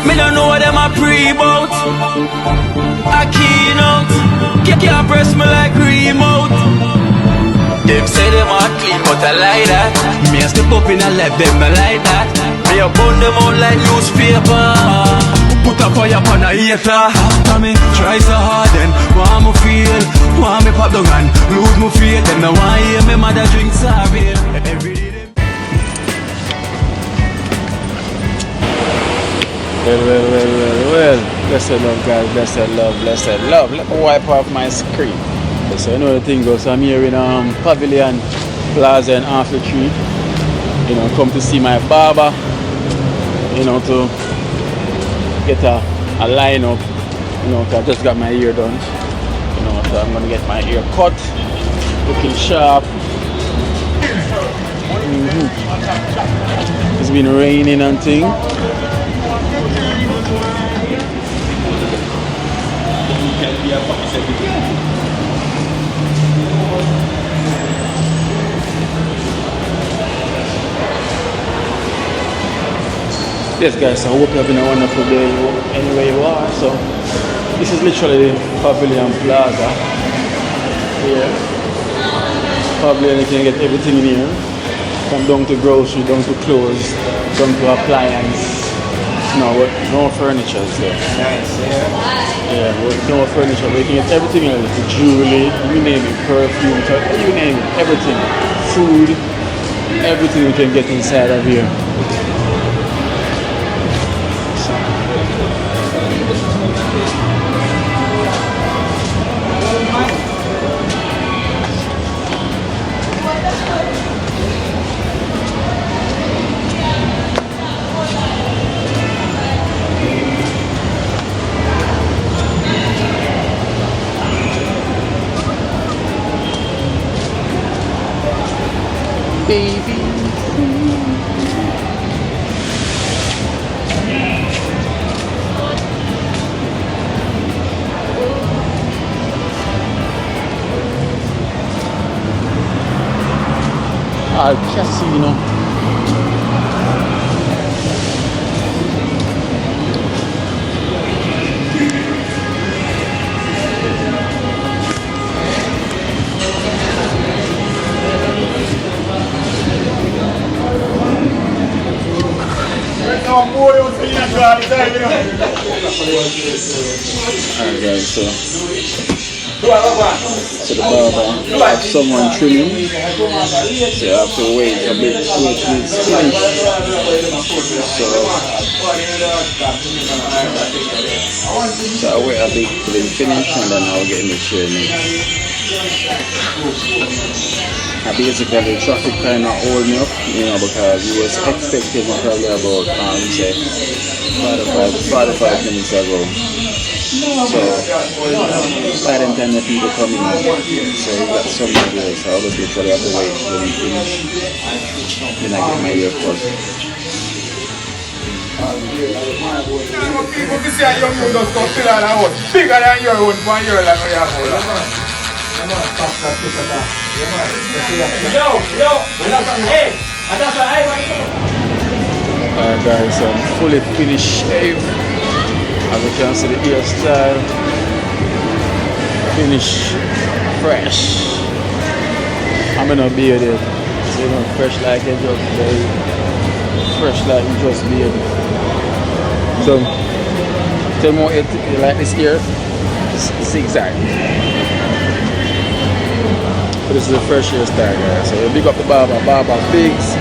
Me don't know what them a pre-bout. A keynote. Can't press me like remote. Them say them a clean, but I like that. Me a step up in a left, them I like that. Me a burn them out like newspaper. Put a fire upon a hater. After me try so hard, then want me feel, want me pop down and lose my faith. Them no want hear me mother drink sorry. Every day. Well, blessed love, guys, blessed love. Let me wipe off my screen. So you know the thing goes, I'm here in Pavilion Plaza in Half the Tree. You know, come to see my barber. You know, to get a line-up. You know, I just got my hair done. You know, so I'm gonna get my hair cut, looking sharp. It's been raining and thing. Yes guys, I hope you're having a wonderful day anywhere you are. So this is literally Pavilion Plaza here. Pavilion, you can get everything in here. From down to grocery, down to clothes, down to appliance. No, no furniture, so. Nice, yeah, no furniture, but you can get everything else. The jewelry, you name it, perfume, you name it, everything. Food, everything you can get inside of here. Baby. Al casino. Alright guys, so the barber have someone trimming, so you have to wait a bit till it's finished. So I wait a bit till it's finished and then I'll get in the chair next. Basically the traffic kind of hold me up, you know, because we was expecting probably about say 45 minutes ago. So by the time the people come in, so we got somebody there, so obviously probably have to wait till we finish. Then I get my hair cut. People can say young you just come fill out a house bigger than your own 1 year like we have. Alright guys, I'm fully finished shave. As you can see the hairstyle. Finish fresh. I'm gonna beard it. So you know, fresh like it just very fresh like you just beard. So tell me what you like this hair. Zigzag. So this is the fresh hairstyle guys. So you big up the barber Biggs.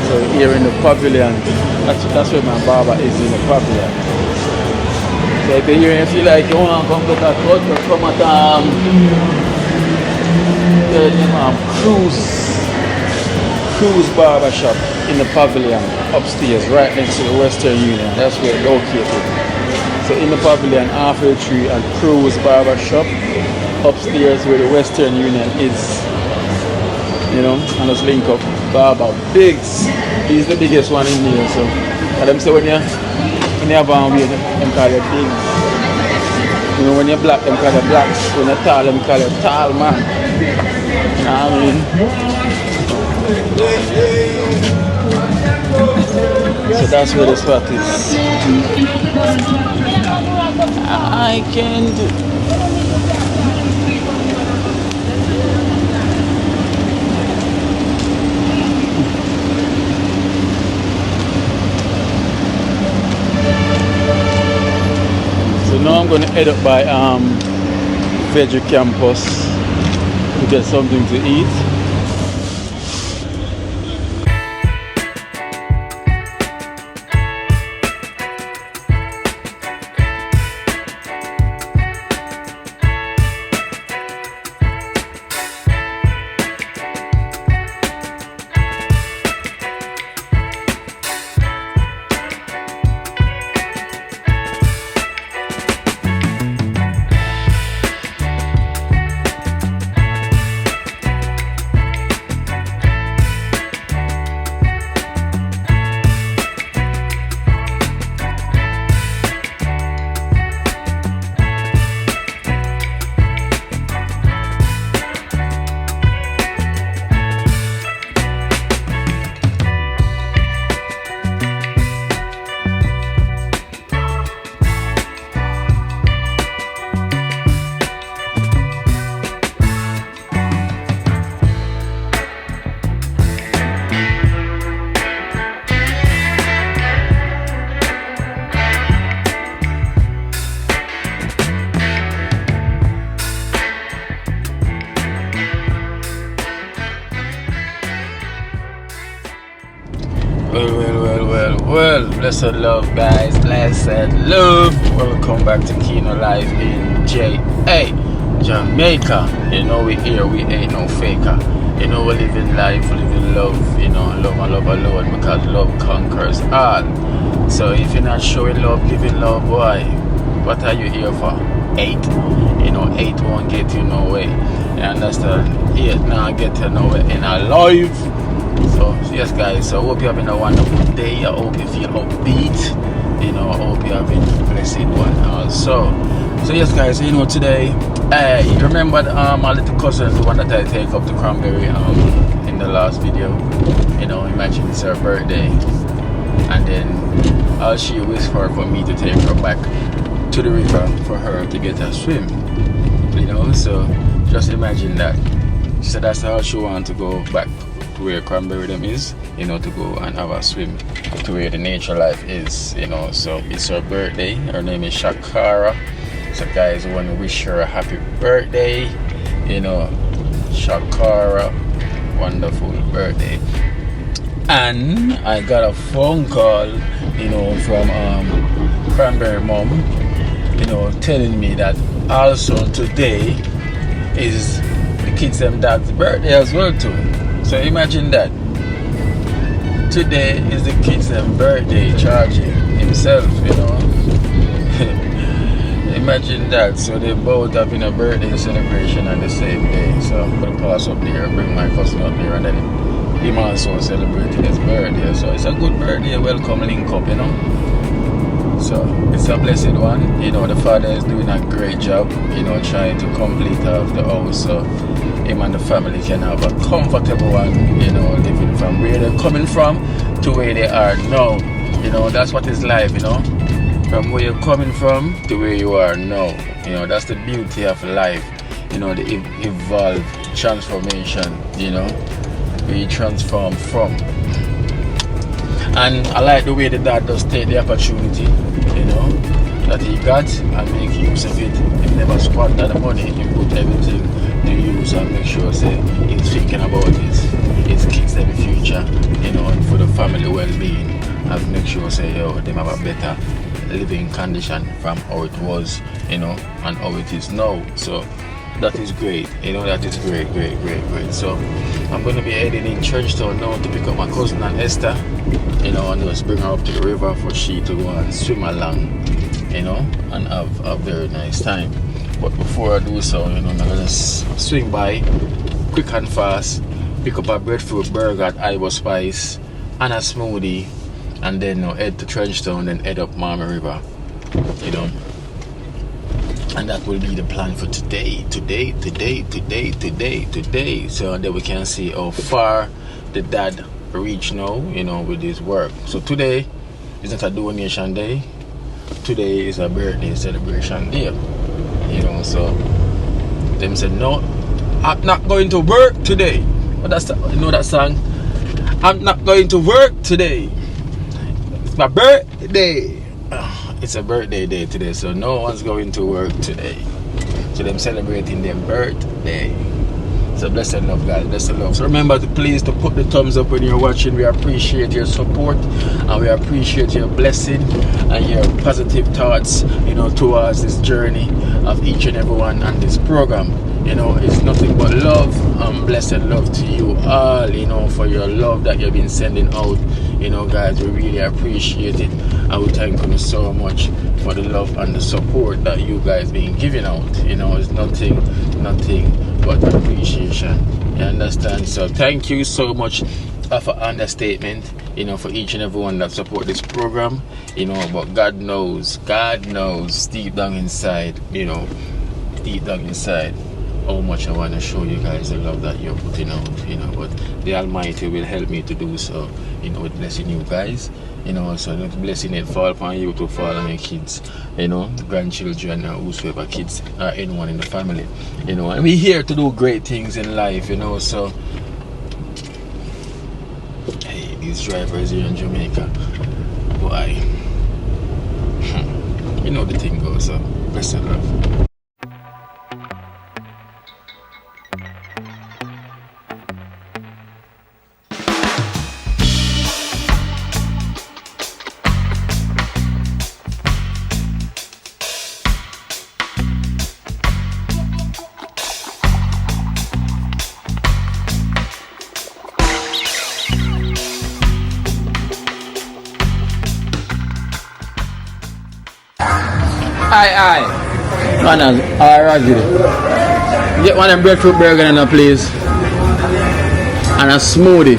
So here in the pavilion, that's where my barber is, in the pavilion. So if you're here, if you like, you want to come get a cut, you come at Cruise Barber Shop in the pavilion upstairs, right next to the Western Union. That's where it's located. So in the pavilion, Half the Tree and Cruise Barber Shop upstairs where the Western Union is. You know, and just link up. Barber Biggs, he's the biggest one in here. So, and them say when you have weight, them call you Biggs. You know, when you're black, them call you black. When you're tall, them call you tall man. You know what I mean? So that's where the spot is. I can do. So now I'm going to head up by Veggie Campus to get something to eat. Well, blessed love, guys, blessed love. Welcome back to Kino Live in Jamaica. You know we here, we ain't no faker. You know we living life, we living love. You know, love and love alone, because love conquers all. So if you're not showing love, giving love, boy, what are you here for? 8. You know, 8 won't get you nowhere. You understand? 8 now get you nowhere in our life. So yes, guys, so I hope you're having a wonderful day. I hope you feel upbeat. You know, I hope you're having a blessed one also. So yes, guys, you know, today you remember my little cousin, the one that I take up to Cranberry in the last video. You know, imagine it's her birthday, and then all she whispered for me to take her back to the river for her to get a swim. You know, so just imagine that. She said that's how she wants to go back to where Cranberry them is, you know, to go and have a swim to where the nature life is, you know. So it's her birthday. Her name is Shakara. So guys, I want to wish her a happy birthday, you know, Shakara, wonderful birthday. And I got a phone call, you know, from Cranberry mom, you know, telling me that also today is the kids and dad's birthday as well too. So imagine that. Today is the kid's birthday, charging himself, you know. Imagine that. So they both having a birthday celebration on the same day. So I'm gonna pass up there, bring my cousin up there, and then him also celebrating his birthday. So it's a good birthday, welcome link up, you know. So it's a blessed one. You know, the father is doing a great job, you know, trying to complete half the house. So him and the family can have a comfortable one, you know, living from where they're coming from to where they are now. You know, that's what is life, you know. From where you're coming from to where you are now. You know, that's the beauty of life. You know, the evolved transformation, you know, where you transform from. And I like the way the dad does take the opportunity, you know, that he got and make use of it. He never squander the money, he put everything to use and make sure say he's thinking about his kids in the future, you know, and for the family well-being, and make sure say, yo, them have a better living condition from how it was, you know, and how it is now. So that is great, you know, that is great. So I'm going to be heading in Churchtown now to pick up my cousin and Esther, you know, and just bring her up to the river for she to go and swim along, you know, and have a very nice time. But before I do so, you know, I'm going to swing by quick and fast, pick up a breadfruit burger at Ibo Spice and a smoothie, and then, you know, head to Trenchtown, then head up Mama River, you know. And that will be the plan for today. So that we can see how far the dad reach now, you know, with his work. So today it's not a donation day. Today is a birthday celebration day. You know, so them said, no, I'm not going to work today. But that's you know that song? I'm not going to work today. It's my birthday. It's a birthday day today, so no one's going to work today. So them celebrating their birthday. So blessed love, guys, blessed love. So remember to please to put the thumbs up when you're watching. We appreciate your support and we appreciate your blessing and your positive thoughts, you know, towards this journey of each and everyone on this program. You know, it's nothing but love and blessed love to you all, you know, for your love that you've been sending out. You know, guys, we really appreciate it. I would thank you so much for the love and the support that you guys been giving out. You know, it's nothing but appreciation. You understand? So thank you so much for understatement, you know, for each and everyone that support this program. You know, but God knows deep down inside, you know, deep down inside how much I want to show you guys the love that you're putting out, you know, but the Almighty will help me to do so, you know, with blessing you guys, you know, so the blessing it fall upon you to fall on your kids, you know, grandchildren or whosoever kids or anyone in the family, you know, and we're here to do great things in life, you know, so hey, these drivers here in Jamaica, boy, you know the thing goes, so bless love. Aye. Man, alright, get one of them breadfruit burger in a place and a smoothie.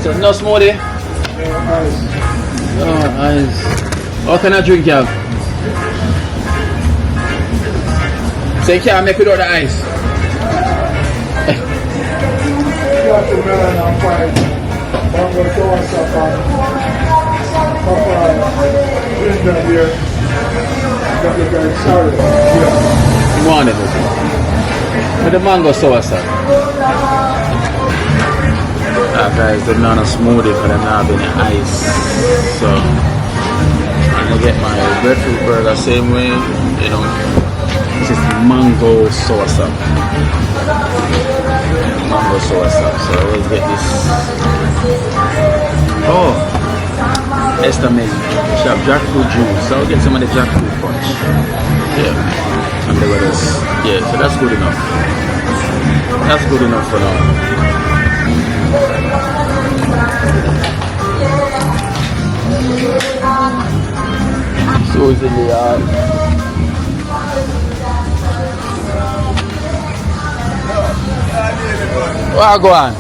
So no smoothie? Oh, ice. What kind of drink you have? So you can't make it without the ice? Wonderful. With the mango sauce. Guys, they're not a smoothie for them not having ice. So I'm gonna get my breadfruit burger same way, you know. This is mango sauce. Mango sauce, so I always get this. Oh, it's amazing. She have jackfruit juice, so I'll get some of the jackfruit punch. Yeah, and there was this. Yeah, so that's good enough. That's good enough for now. So it's in the yard. What go on?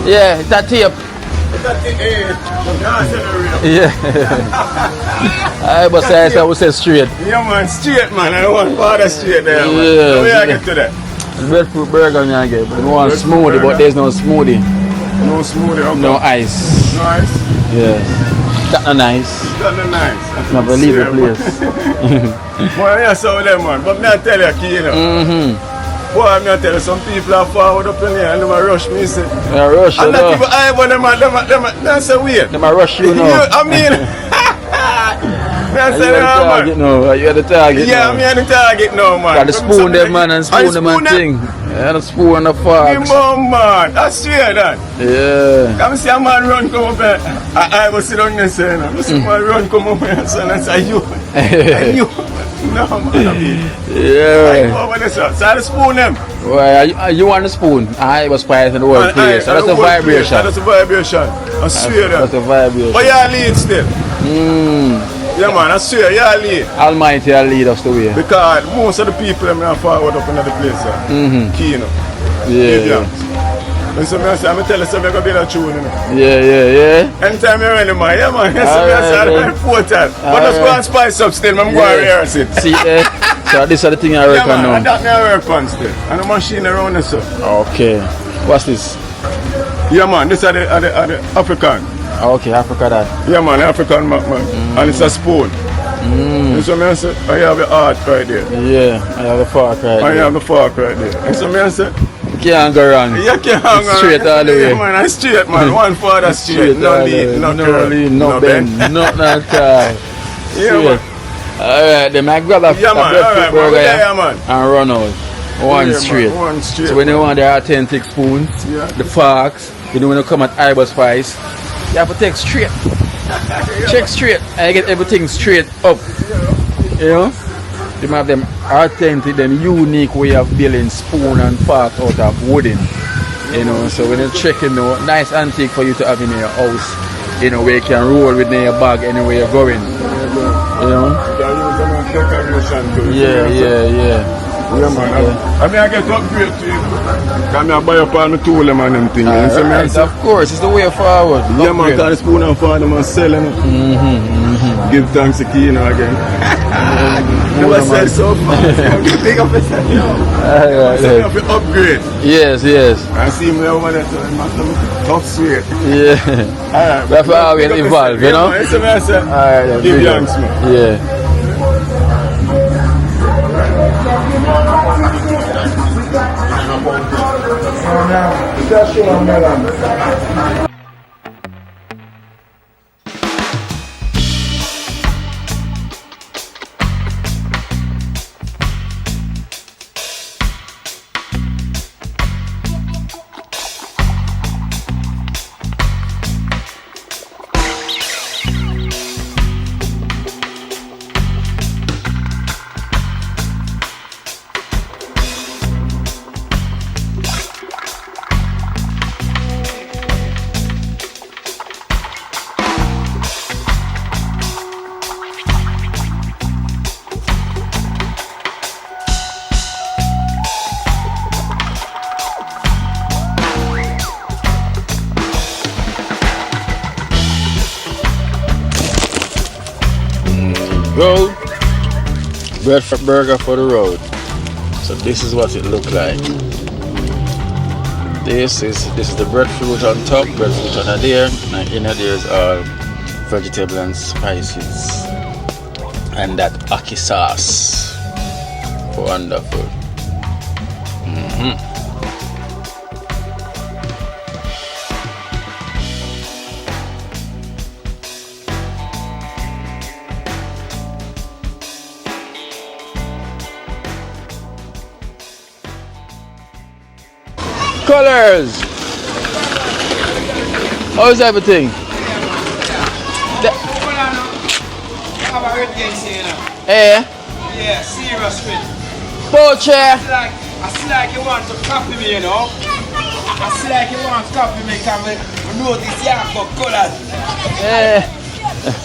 Yeah, it's that tape. Yeah. I must say, I would say straight. Yeah, man, straight, man. I don't want father straight there, man. Yeah. So where I get to that? Breadfruit burger, I get, but we want smoothie, but there's no smoothie. No smoothie, okay. No ice. No ice? Yeah. That's not nice. That's not nice. That's not believe the place. Well, yeah, so them, man. But me I tell you, key, you know. Boy, I'm going to tell you, some people are forward up in here and they rush me, say. They rush you, and not even I, but them say weird. They rush you now. I mean, I say, target now. You're the target now. Yeah, I'm the target now, man. Got the spoon them, man, and spoon them and thing. Yeah, the spoon and the fork. Man, I swear that. Yeah. Come see a man run come up here. I was sitting there saying, I see a man run come up here and say, you. You. No, man. Yeah. So the spoon them. Well, you want the spoon? Ibo Spice in the world place. So that's a vibration. That's a vibration. I swear that. That's a vibration. But you lead still. Yeah, man, I swear you lead. Almighty will lead us the way. Because most of the people them are forward up another place. Key, you know. Yeah. So I'm tell you something going to be a tune, you know. Yeah. Anytime you're ready, man. Yeah, man. So I'm 4 times. But let's go and spice up still. I'm going to rehearse it. See, So this is the thing I work on And now. that me I work on still. And the machine around us. Okay. What's this? Yeah man, this are the African. Okay, Africa that. Yeah man, African man. And it's a spoon. And so I say, I have the art right there. Yeah, I have a fork right I there. have the fork right there. And so I say, Can't go wrong. you can't hang It's straight all the way. Yeah, man, I'm straight man. One father straight. No all the lead, way. no No curl, lead, no bend, nothing at all. Yeah Straight. man. Alright, then I grab a Yeah man, breadfruit alright man. burger Yeah, yeah, man. and run out. One Yeah, man, straight. one straight, So when you man. want the authentic spoons, Yeah. the forks, you know when you come at Ibo Spice, you have to take straight. Check straight and you get everything straight up. You know? You have them authentic, them unique way of building spoon and fork out of wooden. You know, so when you're checking out, nice antique for you to have in your house. You know, where you can roll with in your bag anywhere you're going. You know? You can use them as decoration too. Yeah. Yeah man. I mean I get upgrade to you. Can I buy up all my tool them and them things. You see me? Alright, of course, it's the way forward. Yeah man, Upgrade. can spoon and for them and sell them. Give thanks to Kino again. Never said so fast. Big up yourself. Alright, So you have to upgrade. yes. I see me over there, so I'm tough sweet. Yeah. Alright. That's how we evolve, you know? Yeah, man, you see me, I say, Alright, give big up. thanks, man. Yeah. Go. Breadfruit burger for the road. So this is what it look like. This is the breadfruit on top, breadfruit on there, and in there is all vegetable and spices. And that ackee sauce. Wonderful. Colors. How's everything? Eh? Yeah, serious with. Poacher. I see like you want to copy me, you know. I see like you want to copy me because I notice you have got colors. Eh.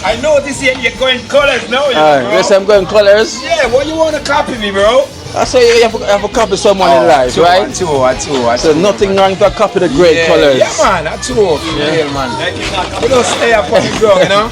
I notice you're going colors now, you know, Alright, bro. yes, I'm going colors. Yeah, what you want to copy me, bro? I say you have to copy someone in life, right? I two. So nothing wrong to copy the great colors. Yeah, man, I two. Yeah, man. You don't stay up on the ground, you know?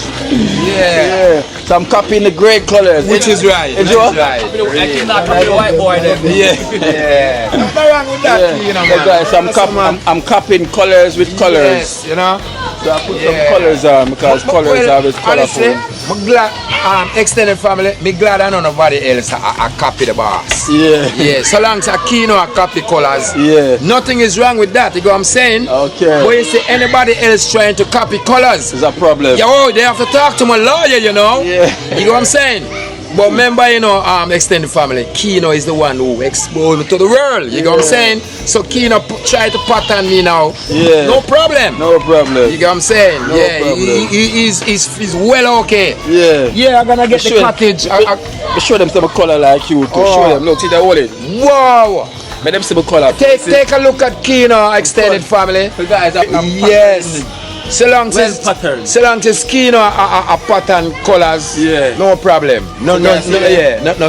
Yeah. So I'm copying the great colors. Which is right. Is yours? Right. I cannot copy the white boy then. Yeah. Nothing wrong with that, Yeah. you know, So man. guys, I'm copying colors with colors. Yes, you know? So I put some colors on because colors are always honestly, colorful. I'm glad, extended family, me glad I know nobody else I copy the boss. Yeah. Yeah, so long as I Kino I copy colors, Yeah. nothing is wrong with that, you know what I'm saying? Okay. But you see anybody else trying to copy colors, It's a problem. yo, they have to talk to my lawyer, you know? Yeah. You know what I'm saying? But remember, you know, extended family, Kino is the one who exposed me to the world, you know what I'm saying? So Kino try to pattern me now, Yeah. no problem. No problem. You get what I'm saying? No yeah, problem. he's well okay. Yeah. Yeah, I'm gonna get the cottage. Be show them some color like you to show them. Look, see that wallet. Wow! Make them some color. Take a look at Kino extended family. The guys are Yes. So long Well patterned. as Kino a pattern colors, Yeah. no problem. No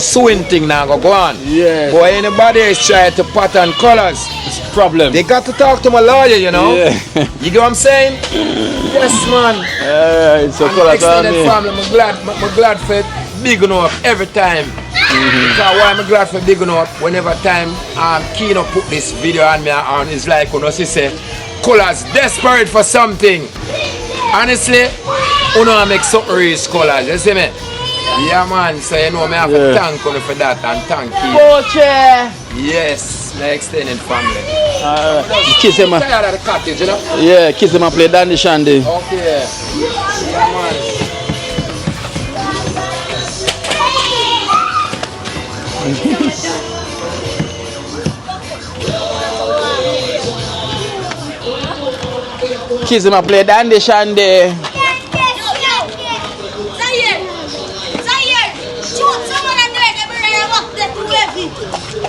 sewing thing now go on. Yeah. Boy, anybody is trying to pattern colors, problem. they got to talk to my lawyer, you know. Yeah. You get what I'm saying? Yes, man. Alright, so color Extended me. family, I'm glad for it. Big enough every time. Because why I'm glad for digging up whenever time Kino put this video on me and it's like when she say colors desperate for something. Honestly, you know I make something reach colors, you see me? Yeah man, so you know I have to thank you for that and thank you. Yes, my extended family. Kids them Tired of the cottage, you know? yeah, kids them play Dandy Shandy. Okay. Yeah man. Kids them play Dandy Shandy.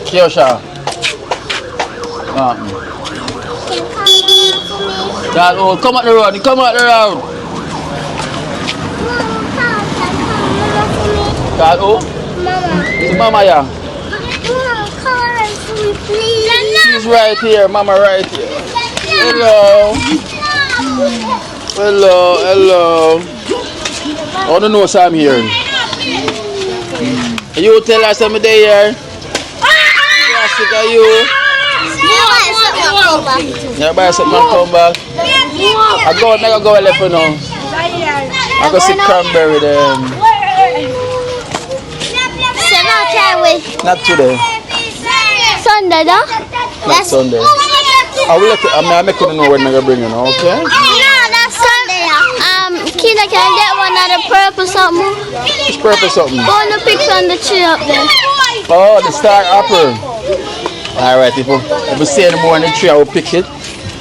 Kiosha. Dad, oh, come out the road, come out the road. Dad, oh? Mama. It's Mama, yeah. Mama, color for me, please. She's right here, Mama right here. Hello. Hello, hello. I want to know if I'm here. You tell us I'm there. Plastic, are you? Everybody said man come back. I go left for now. I go see Cranberry then. Not today. Sunday, though? Not Sunday. I will let you, I make you know when I'm gonna bring you now, okay? No, that's Sunday. Kina, can I get one of the purple something? It's purple something. Go on the pics on the tree up there. Oh, the star apple. Alright, if we see any more on the tree, I will pick it.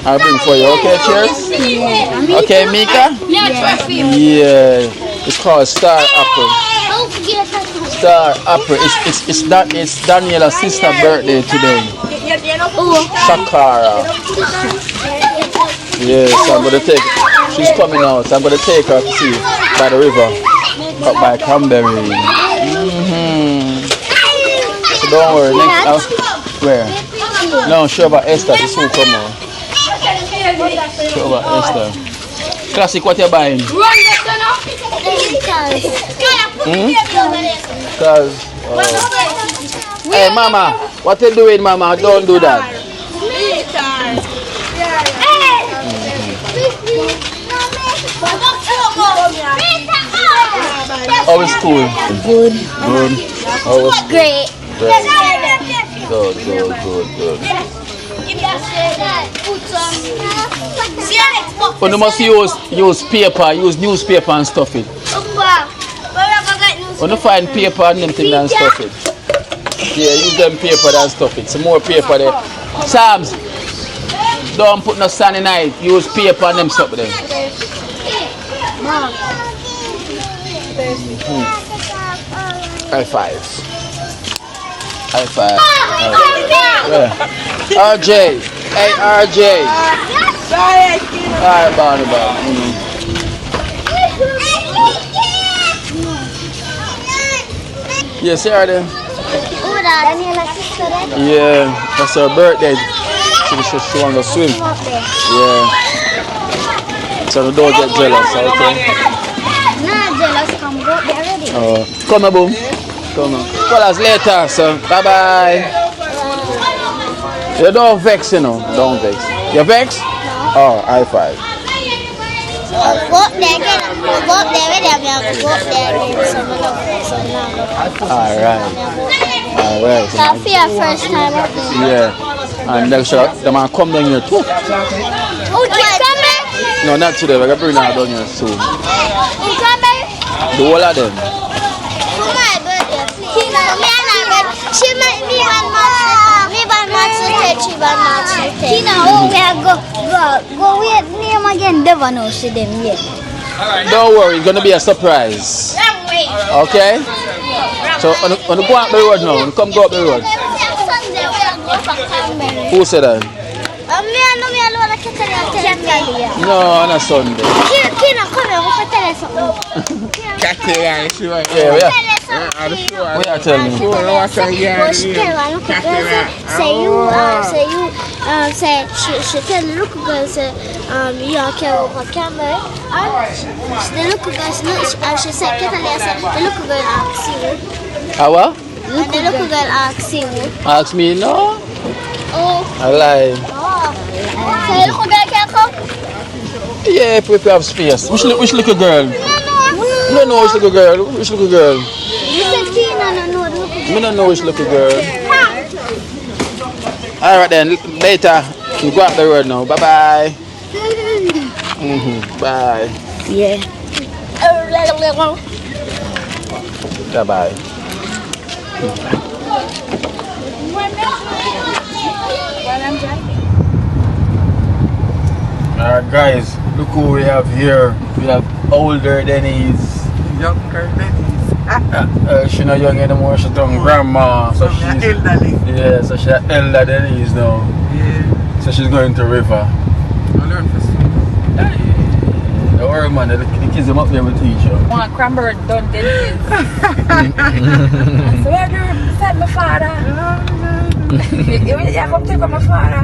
I'll bring for you, okay, cheers? Okay, Mika? Yeah. It's called star apple. Star apple. It's Daniela's sister's birthday today. Sakara. Yes, I'm gonna take. She's coming out. So I'm gonna take her to see by the river, up by Cranberry. So don't worry. Next, where? No, sure about Esther. This will come on. Sure about Esther. Classic, what you buying? Because. Hey, Mama, what you doing, Mama? Don't do that. How was school? Good. Good. How was school? Great. Good. But you must use paper, use newspaper and stuff it. When you find paper and them things and stuff it. Yeah, use them paper and stuff it. Some more paper there. Sams, don't put no sand in it. Use paper and them stuff there. High five. High five. Yeah. RJ. Hey, RJ. Alright, Barney. Yes, here then. Yeah, that's her birthday. She want to swim. Yeah. So don't get jealous, okay? Not jealous, come go there already. Come on, boom. Come on. Call us later, so bye-bye. You don't vex, you know. Don't vex. You vex? No. Oh, high five. Go up there again. Go up there with them. Go up there again. Alright. That's for your first time up there. Yeah. And next shot, the man come down here too. Oh, you coming? No, not today. We're going to bring her down here soon. You coming? The whole of them. My birthday. She make me one match. Me one match to take. She one match to take. Tina, oh, we are go wait name again. Never know she them yet. Don't worry, it's going to be a surprise. Okay? So, on the go up the road now. When you come go up the road. Sunday, we are go for Cranberry. Who said that? Me alone I can tell you. No, on a Sunday. Tina, come here. We can tell you something. Yeah, we are telling you. She tell the little girl, say, you are carrying her camera. The little girl, she said, the little girl, see you. Ah, what? The And the little girl asks you. Ask me, no? Oh. I lie. Oh. So the little girl can come? Yeah, if we have space. Which little girl? You don't know which little girl. Which little girl? You said Tina, no, the little girl. I don't know which little girl. Alright then, later. We go up the road now. Bye bye. Bye. Yeah. Bye bye. Alright guys, look who we have here. We have older Denny's. Younger than She's not young anymore, she's done grandma. So she's elderly. yeah, so she's elder Denny's now. Yeah. So she's going to river. I learned for swim. Don't worry man, the kids are up there with teach you. Want Cranberry done this. So where do you send my father? You have to take my father.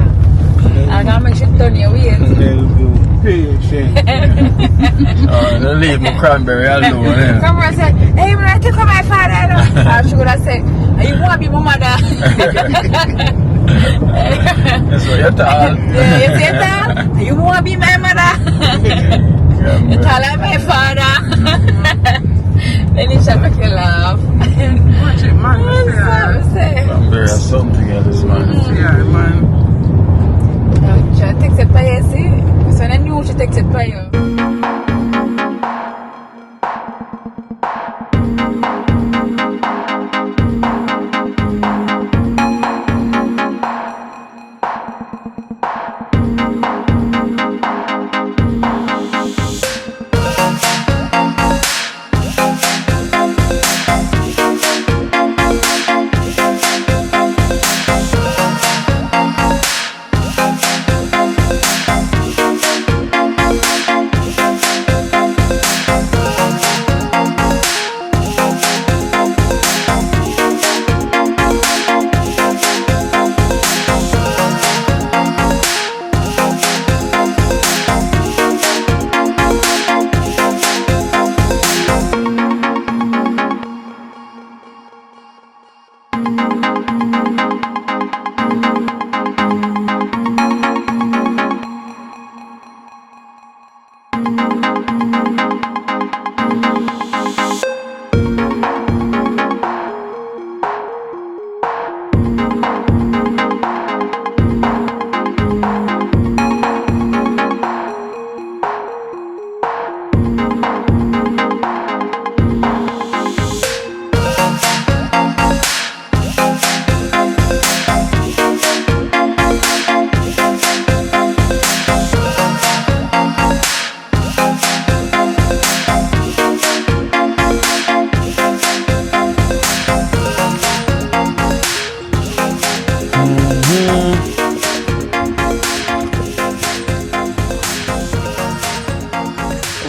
I'm going to make sure done your way. Don't leave my Cranberry alone. Yeah. Cranberry said, hey, when I took my father, she would have said, you want to be my mother? That's what you're talking. Yeah, you see that? You want to be my mother? You call her my father. Then he shall make you laugh. Watch it, man. Cranberry has something else, man. Yeah, man. Try to take it by you, see? So I knew she takes it by you.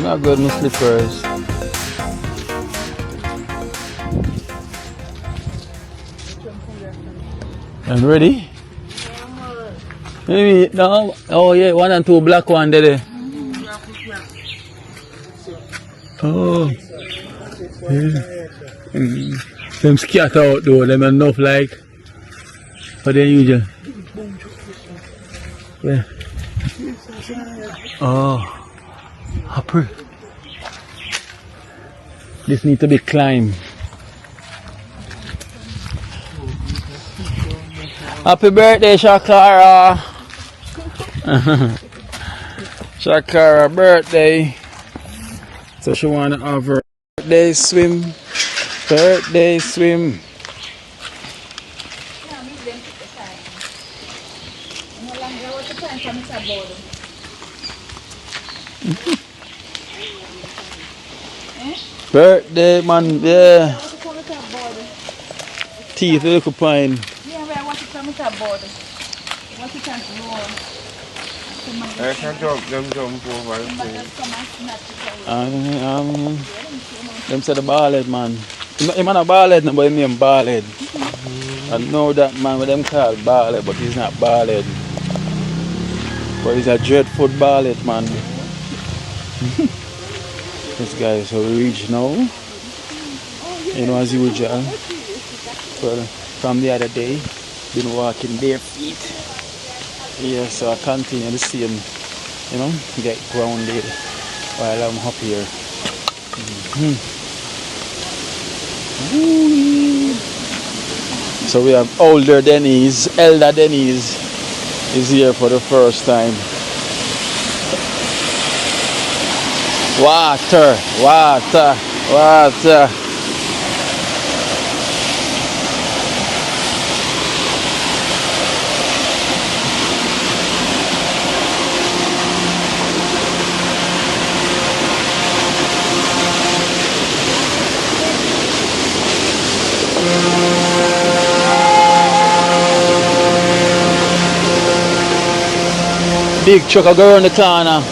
Not good, my slippers. I'm ready? Maybe no. Oh yeah, 1 and 2 black one there. Oh. Yeah. Them scatter out though, them enough like for the usual. Yeah. Oh. Upper. This need to be climbed. Happy birthday, Shakara. Shakara birthday. So she wanna have her birthday swim. Birthday swim. Birthday man, yeah. Teeth look fine. Yeah, I want to come with a board. What you can do? I can jump over the thing. Them said the ballhead man. He man a ballhead, no, but he name ballhead. I know that man with them call ballhead, but he's not ballhead. But he's a dreadful ballhead man. This guy is so rich now. You know, as usual. Well, from the other day, been walking bare feet. Yeah, so I continue the same, you know, get grounded while I'm up here. So we have older Denny's, elder Denny's is here for the first time. Water, water, water. Big truck will go around the corner.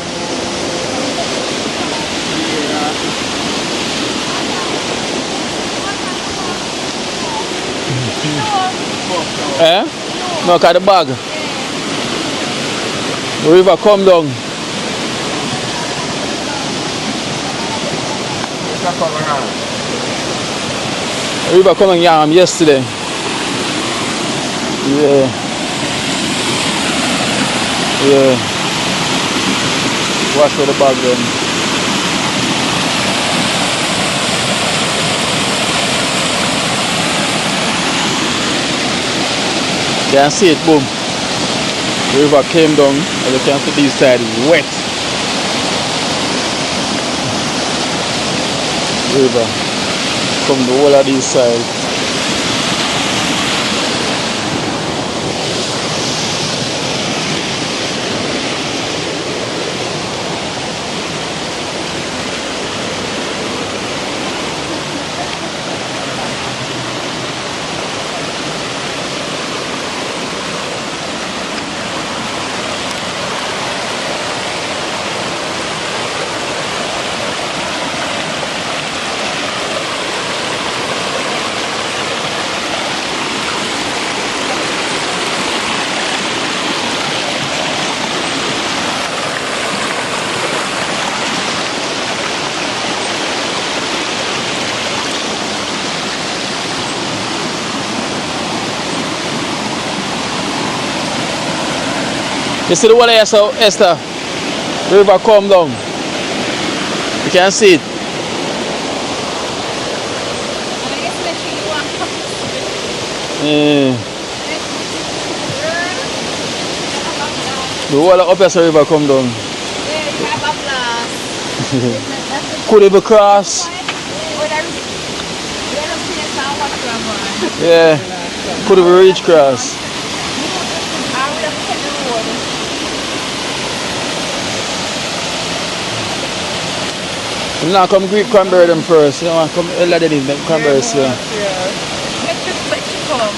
Eh? No, look at the bag. The river come down. The river come on Yam yesterday. Yeah. Yeah. Wash with the bag then. You can see it, boom. The river came down, and you can see this side is wet. The river come the whole of this side. You see the water here, so Esther, the river come down. You can see it. The water up here, so the river come down. Could it be cross? Yeah, could it be reach cross? You now come greet Cranberry them first, you know, come let them in Cranberry so. Let you come.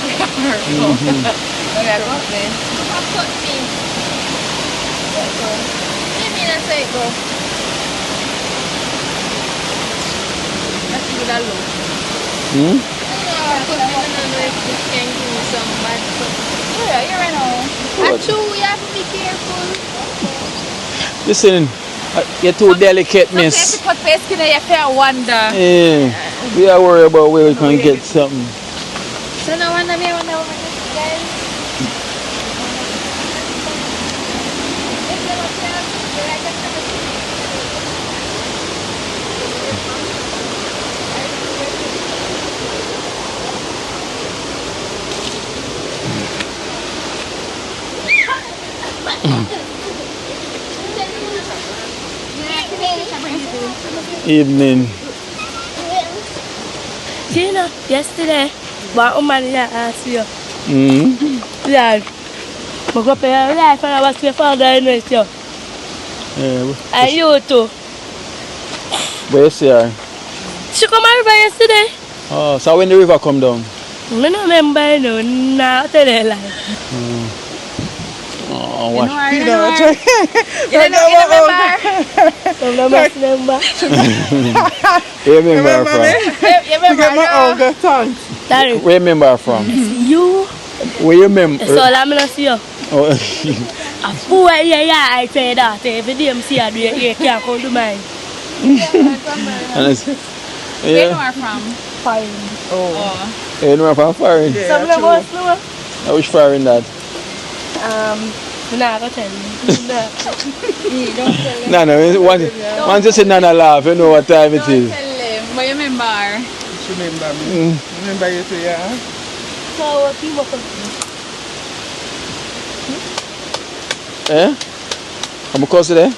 Listen, you're too delicate, miss. Put face in your fair wonder. Yeah, we are worried about where we can get something. So no wonder me wonder over this guys. Evening. You know, yesterday, one woman asked you. Yeah. I go pay her life and I was your father in it. Yeah. And you too. Where you see her? She come on river yesterday. Oh, so when the river come down? I don't remember, no, now tell her like. Oh, what? You don't remember? You remember from? Where you remember from? You. Where you remember? So I'm not see you. Oh. A fool, yeah, I say that. Every day I see her, you can't come to mine. Where you are from? Fine. Oh. You know from foreign? Yeah, Some of them true. was slower. I wish foreign that. Nah, I got tell you. Don't tell him. No, once you say Nana laugh, you know what time it Don't is. tell him. But you remember. She remember me. Remember you too, yeah? So, what you work on? Eh? I'm a cousin there?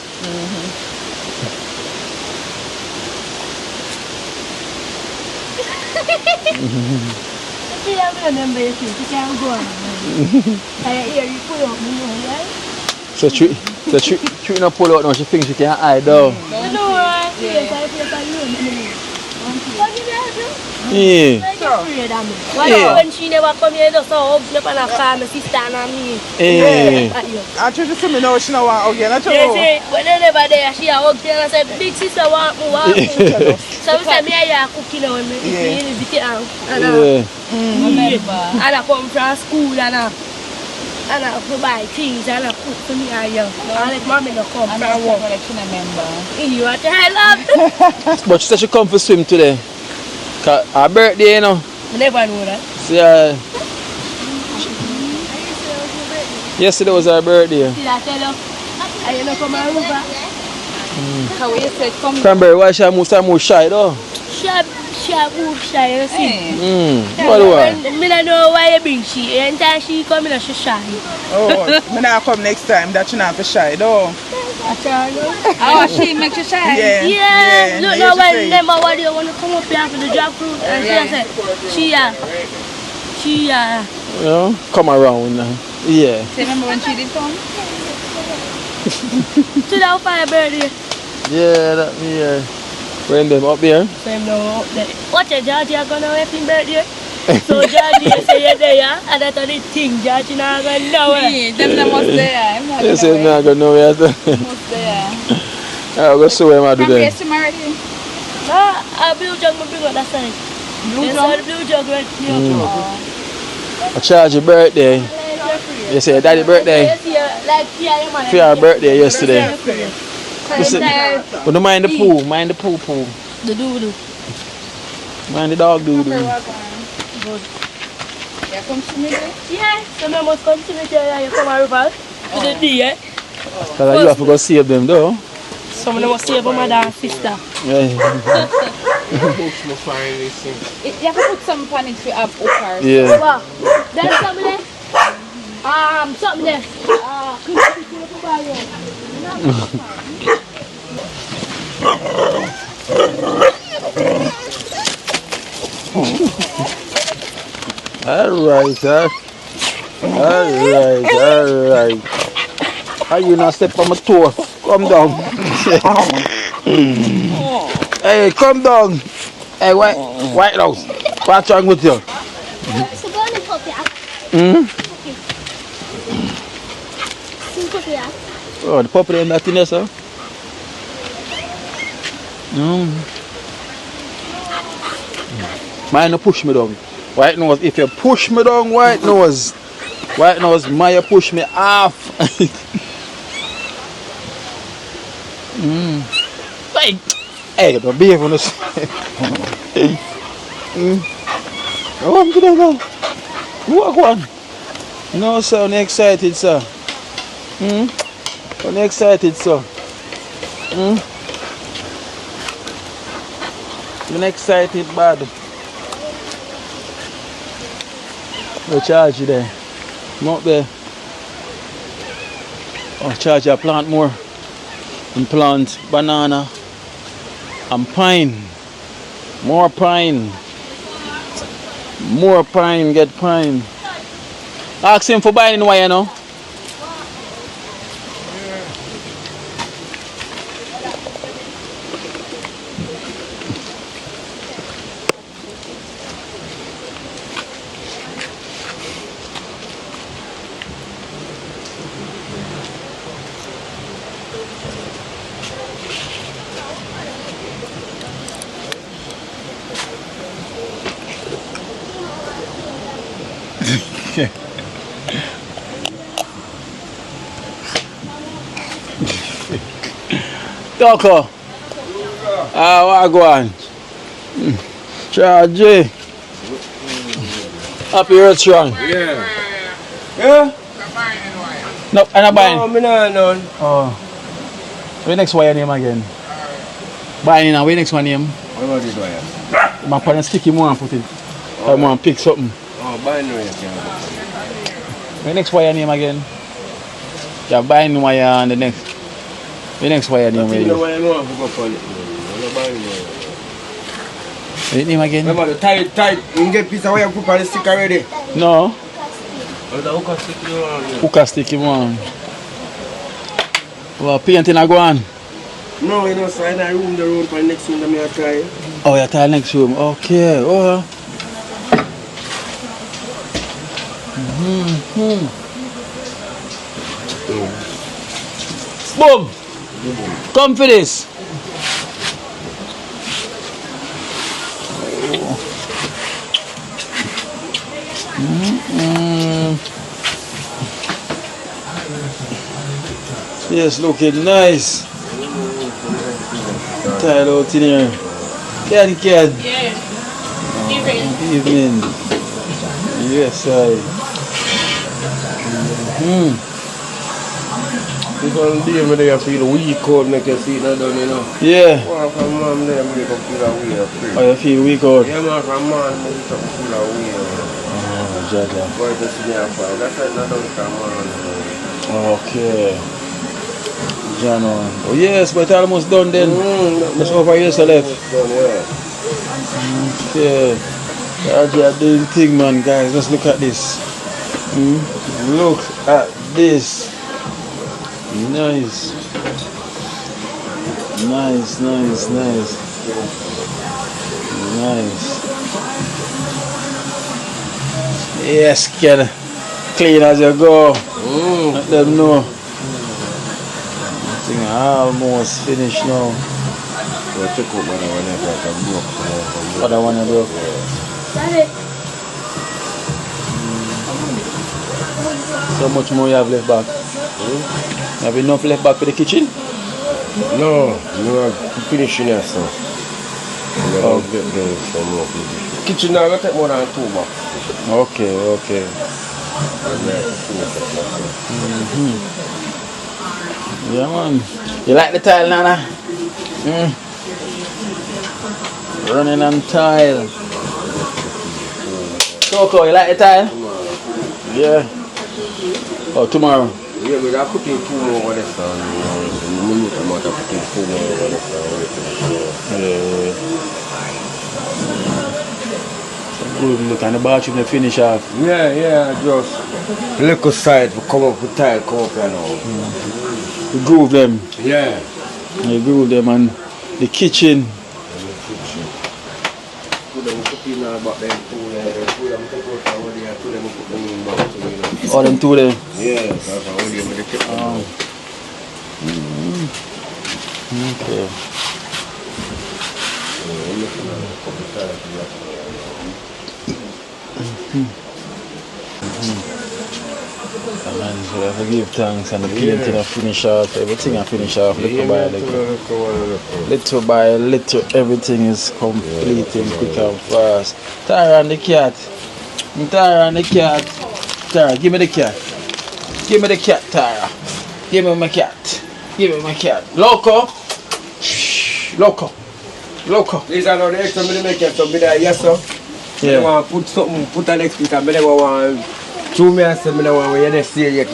See, I'm going to remember you too. You can't go on. I hear you pull up, you know, right? So she not pull out now, she thinks she can hide though. You know what? Yes, I feel like you. What did I do? Yeah. Why when she never come here, just hug me and call my sister and me. Yeah. I try to say me now she don't want again. I try They say, when they never there, she a hug me and I say, big sister want me, want me. So we say, me and you are cooking on me. And I come from school and I buy things and I cook for me and you. And let mommy not come from work. You want to hell up? But she said she come for swim today. Cause her birthday, you know. I never know that. See, yesterday was her birthday. Did I tell you? Are you not come and over? How you said come. Cranberry, why she move shy though? She move shy, you see. What do I? I don't know why you bring she. Anytime she come in, she shy. Oh, me not come next time. That you not for shy though. Oh, she makes you shy. Yeah. Look now you when say. them want to come up here for the job fruit and she said, she You know, come around now. Yeah. So remember when she did come? to that for her birthday. Yeah, that me here. When them up there. So him now up there. What a Georgie are gonna have him birthday? So Georgie say you're there and that's the thing, Georgie not gonna know it. Me, them must there. I'm not You say me not gonna know where to. must there. I'll go see where I do From that. yesterday already. No, a blue jug will bring out that side. Blue jug? The blue jug right here. I charge your birthday. You say daddy birthday. For your birthday yesterday. You say, but don't mind the poo, mind the poo. The doo-doo. Mind the dog doo. Yeah, come to me there. Yeah, so I must come to me here. You come over to the day, eh? Because you have to go save them though. Someone must save my mother and sister. Yeah. You have to put some pan it for up cars. Yeah. Wow. There's something there. Something there. Alright, sir. Alright. How you not step on my toe? Come down. Hey, come down. Hey, White House. What's wrong with you? Oh, the puppy ain't nothing there, sir. No. Mine no push me down. White nose, if you push me down, white nose, Maya push me off. Hey, don't behave on this. Oh, I'm gonna go. Walk one. No, sir, I'm excited, sir. I'm excited, sir. I'm excited, bad. No charge you there. I'm up there. Oh, charge you plant more. And plant banana and pine. More pine. More pine, get pine. Ask him for buying wire now. Toko. What go on? Charge. Happy Earth strong. Yeah. Yeah? No, I'm not buying. No, me not none. Oh. Where next wire name again? Buying now, where next one name? What about this wire? My parents stick him on put it. I want to pick something. Oh, buying no, you can't. Where next wire name again? Yeah, buying wire and the next. Where next wire name? Where No wire no, I forgot on it. I'm not buying no. Where name again? Remember the tight. You get piece of wire put on the stick already. No. The hookah stick you on. Hookah stick him on. Well, painting I go on. No, you know, so I room the room for the next room that I try. Oh, you try next room. Okay. Oh. Boom. Come for this. Yes, looking nice. Tired out in here. Can. Yeah. Evening. Yes, I. This one day when they feel weak cold, make you see that done, you know. Yeah. Well, from mom there, I feel a weird. Oh, you feel weak out? Yeah, man, from mom, I feel a weird. Oh, Jaja. Boy, just see me a fire. That's why I don't come on. Okay. Jano. Oh, yes, but almost done then. Just over here, so left. Okay. Jaja doing thing, man, guys. Let's look at this. Look at this. Nice. Nice. Yes, kid. Clean as you go. Let them know. I think I almost finished now. Well, check out What I want to do. So much more you have left back? You have enough left back for the kitchen? No, I'm finishing that stuff. I'll get there some more. Kitchen now, I take more than 2 bucks. Okay. Yeah, man. You like the tile, Nana? Running on tile. Coco, you like the tile? Yeah. Oh, tomorrow? Yeah, but I'm putting 2 more over this time. I'm putting 2 more over this time. Yeah. Good look, and the bathroom they finish off. Yeah, just little side, come up with tile, come up here now. You groove them. Yeah. You groove them and the kitchen. Oh, them 2 there? Yeah. Okay. So I have to give thanks and the painting I finish off, everything I finish off, little by little, everything is completing quick and fast. Tara and the cat. Tara, give me the cat. Give me the cat, Tara. Give me my cat. Loco. These are not the extra me make it, so me there, yes sir. Yeah. I want to put something, put an extra, I never want to me I say, I want when you see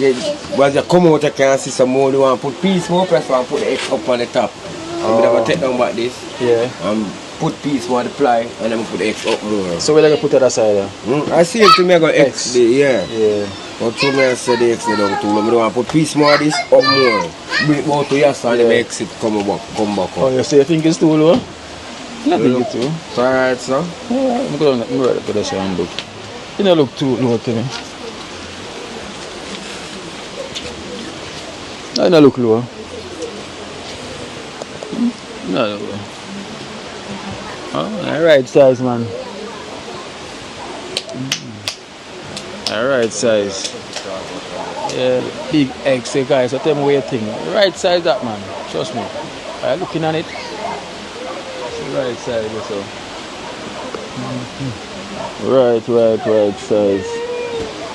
once you come out you can see some more, you want to put piece more press, and put the X up on the top. I'm going to take down back this. Yeah. And put piece more multiply and then put the X up more. So we're going to put it aside? I see it to me I go X. Yeah. But to me I say the X down too long. I don't want to put piece more of this up more. Bring it out to your side and make it come back up. Oh, you say you think it's too low? Not think it's too. It's alright, sir. Yeah, I'm going to put this on look. You don't look too low to me. I don't look low. No. Oh, alright size, man. Alright size. Yeah, big eggs, guys. So tell me what you think. Right size that, man. Trust me. Are you looking at it? It's the right size, so. Right, size.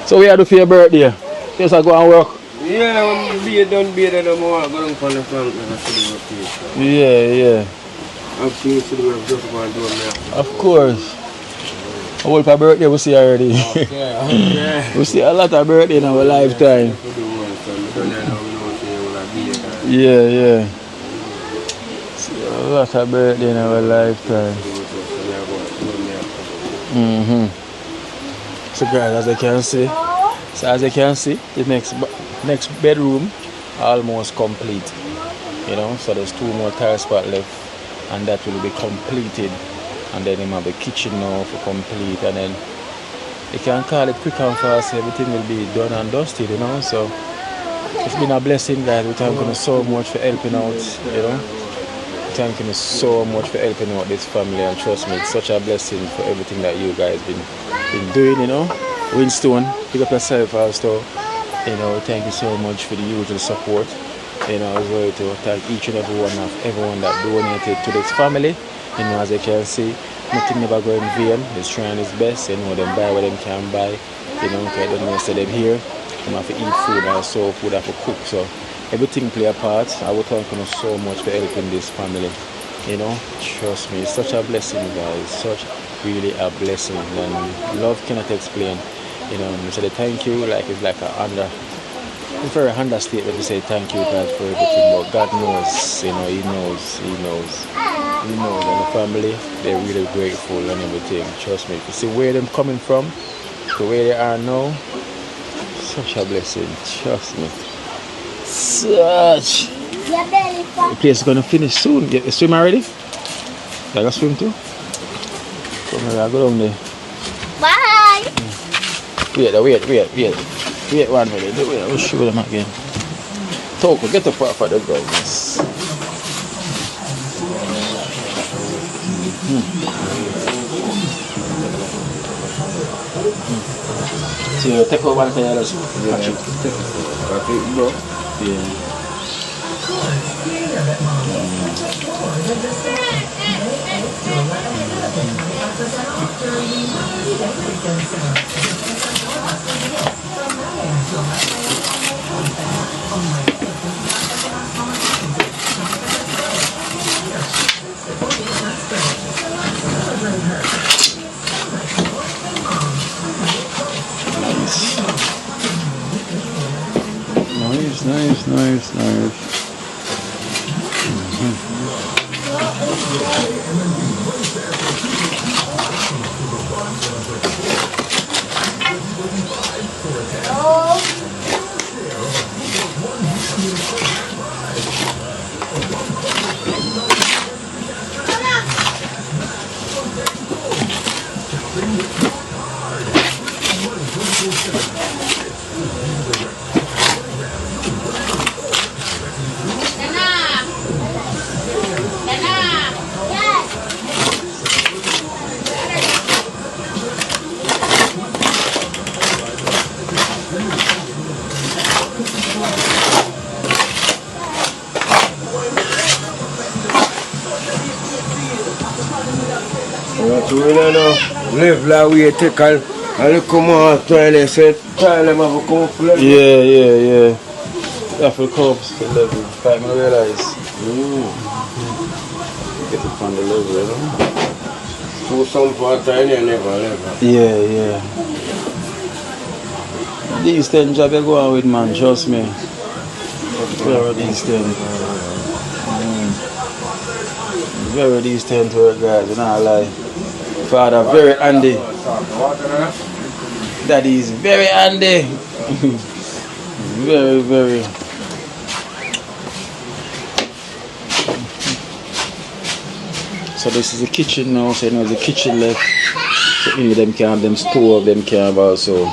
So we are do for your birthday? Yes, I go and work. Yeah, I'm done, no more. I go down from the front and I see the work. Yeah. I'm seeing the work just go and do it. Of course. How old for birthday we see already? Okay. We see a lot of birthday in our lifetime. Yeah. See a lot of birthday in our lifetime. So guys, as you can see, the next bedroom almost complete. You know, so there's 2 more tile spots left, and that will be completed. And then you have the kitchen now for complete, and then you can call it quick and fast. Everything will be done and dusted, you know. So it's been a blessing, guys. We thank you so much for helping out, you know. Thank you so much for helping out this family, and trust me, it's such a blessing for everything that you guys been doing, you know. Winston, pick up yourself also. You know, thank you so much for the usual support. You know, as well to thank each and everyone that donated to this family. You know, as you can see, nothing never go in vain. He's trying his best. You know, them buy what them can buy. You know, because they don't know say them here. They have to eat food, also food have to cook. So everything play a part. I would thank you so much for helping this family. You know, trust me, it's such a blessing, guys. Such really a blessing, and love cannot explain. You know, so the thank you, like it's like it's very understatement to say thank you, guys, for everything. But God knows, you know, He knows, and the family, they're really grateful and everything. Trust me, to see where them coming from, to where they are now, such a blessing. Trust me, such. The place is gonna finish soon. Get the swim already? You gotta swim too? Come here, I go down there. Bye. Wait 1 minute. Wait, I'll show them again. Toko, get up for the guys. So take over the others. Yeah. Nice. Live like we take a little more time and say, tell them have a come flavor. Yeah. You have to come up to the level. I realize. Get it from the level, you know? So some part time you never. Yeah. These 10 jobs you go on with, man, trust me. Very decent. Very decent to work, guys, you know, like. Father, very handy. Daddy is very handy. Very. So this is the kitchen now, so you know the kitchen left. So any of them can have them stove, them can have also a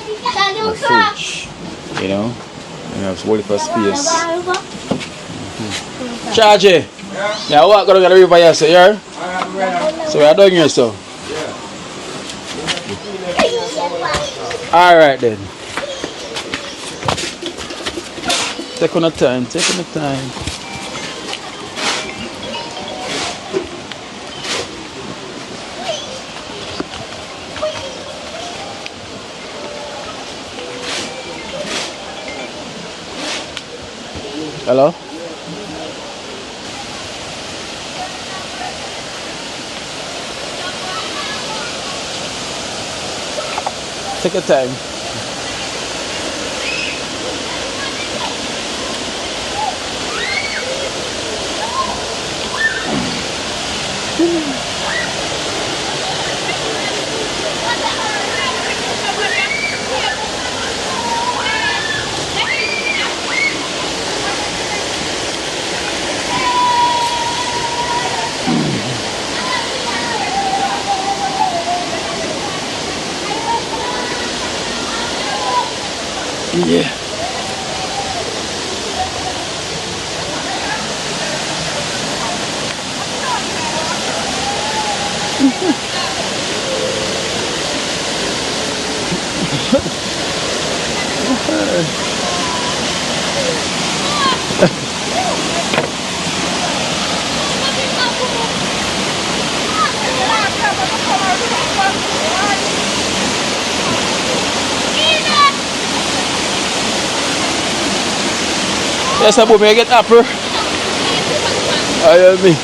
fridge. You know? You have to for space. Charge it! Yeah, what gonna get the river here, so here? So we are doing here, so. Alright then. Take on the time. Hello? Take your time. Yeah. Yes, I may get upper. I hear me.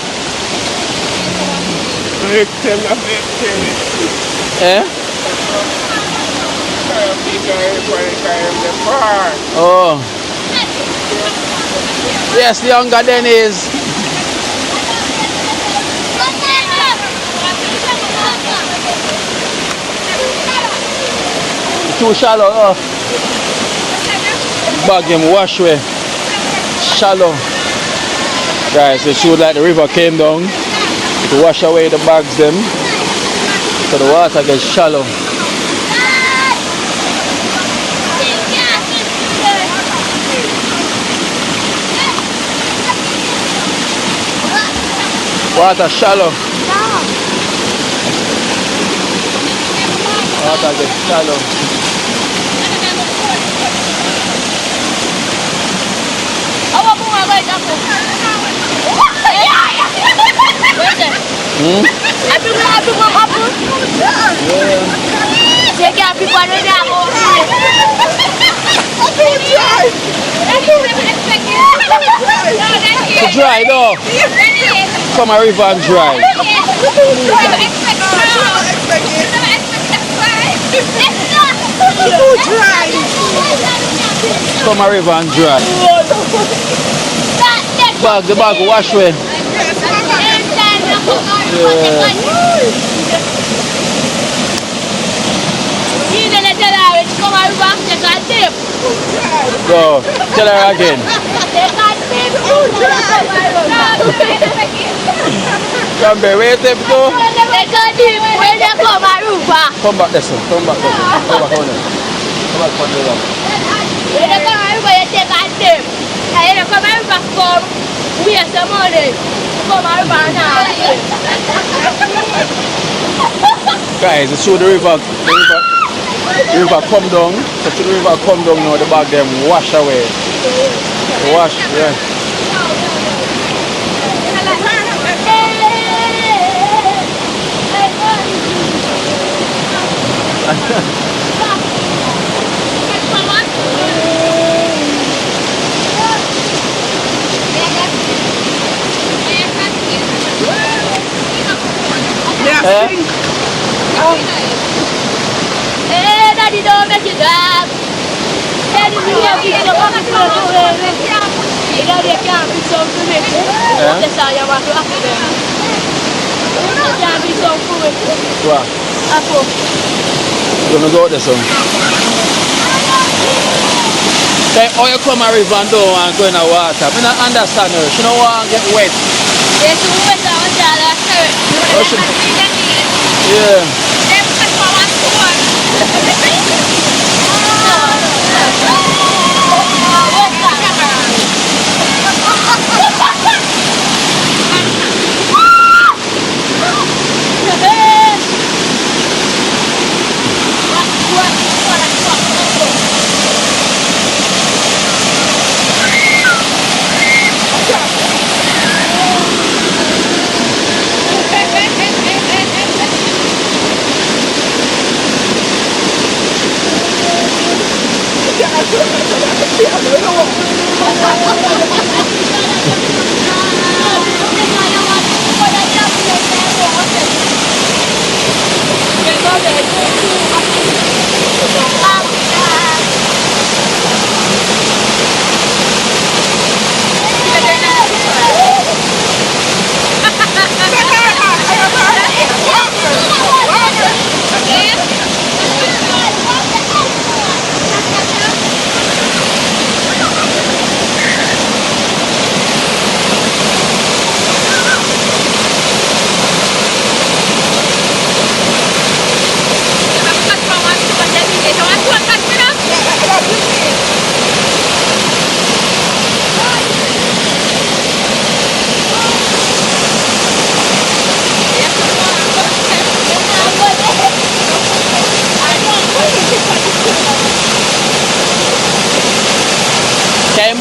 Eh? Oh. Yes, the younger then is. Too shallow. Oh. Bag him wash way. Shallow. Guys, it showed like the river came down to wash away the bags them. So the water gets shallow. Water shallow. Water gets shallow. It's dry though. Come a river and dry. Come a river and dry. Bag, the bag wash away. Go, tell her again. Cranberry, where you take to? Come back this one, come back this one. Come back on there. Come back on there. Guys, it's through the river come down. So the river come down now, the bag them wash away. Wash, yeah. Daddy, don't make it up. Daddy, you have to so much for Daddy, I can't be so good. That's how you want to ask them. I can't be so good. What? Apple. You're going to go with this one? Say, oh, you come a river and don't want to go in the water. I don't understand her. She don't want to get wet. Yes, you wet down with that. Yeah.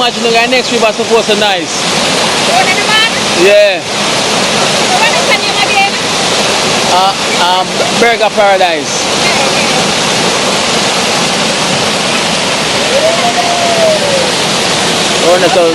imagine the guy next week was supposed to nice. One of the man? Yeah. What is the name again? Burger Paradise. Oh, that's all.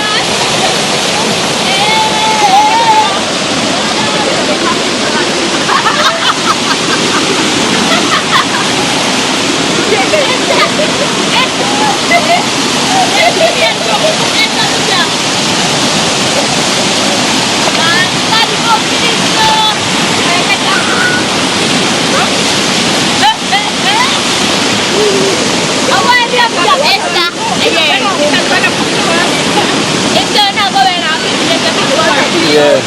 Yeah.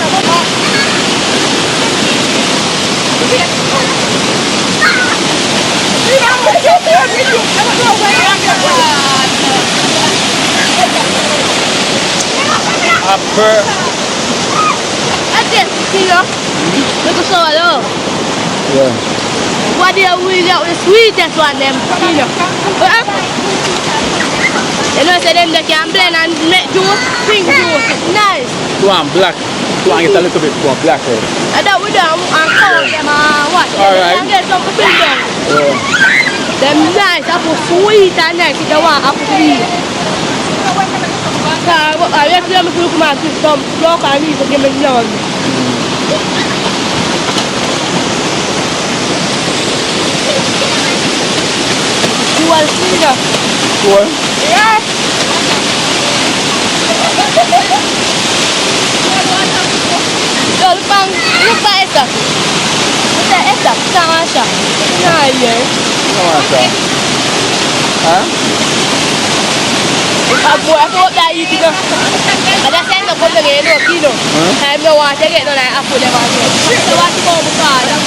Yeah. What do you really out the sweetest one them? You know, say them they can blend and make juice, pink juice. Nice. One black. One get a little bit more blacker. And that we do and count them what? Alright. And get some pink down. Yeah. Them nice, apple sweet and nice. You don't want apple sweet. I have to look at some block and need to give me none. You want to see that? What? Yeah. So look at it. Look at it. Tamasha. Nah, yeah. Tamasha. Huh? I thought that you could go. But that's end up with the game, you know. I have no one to get on that apple them on here. So what's the ball father?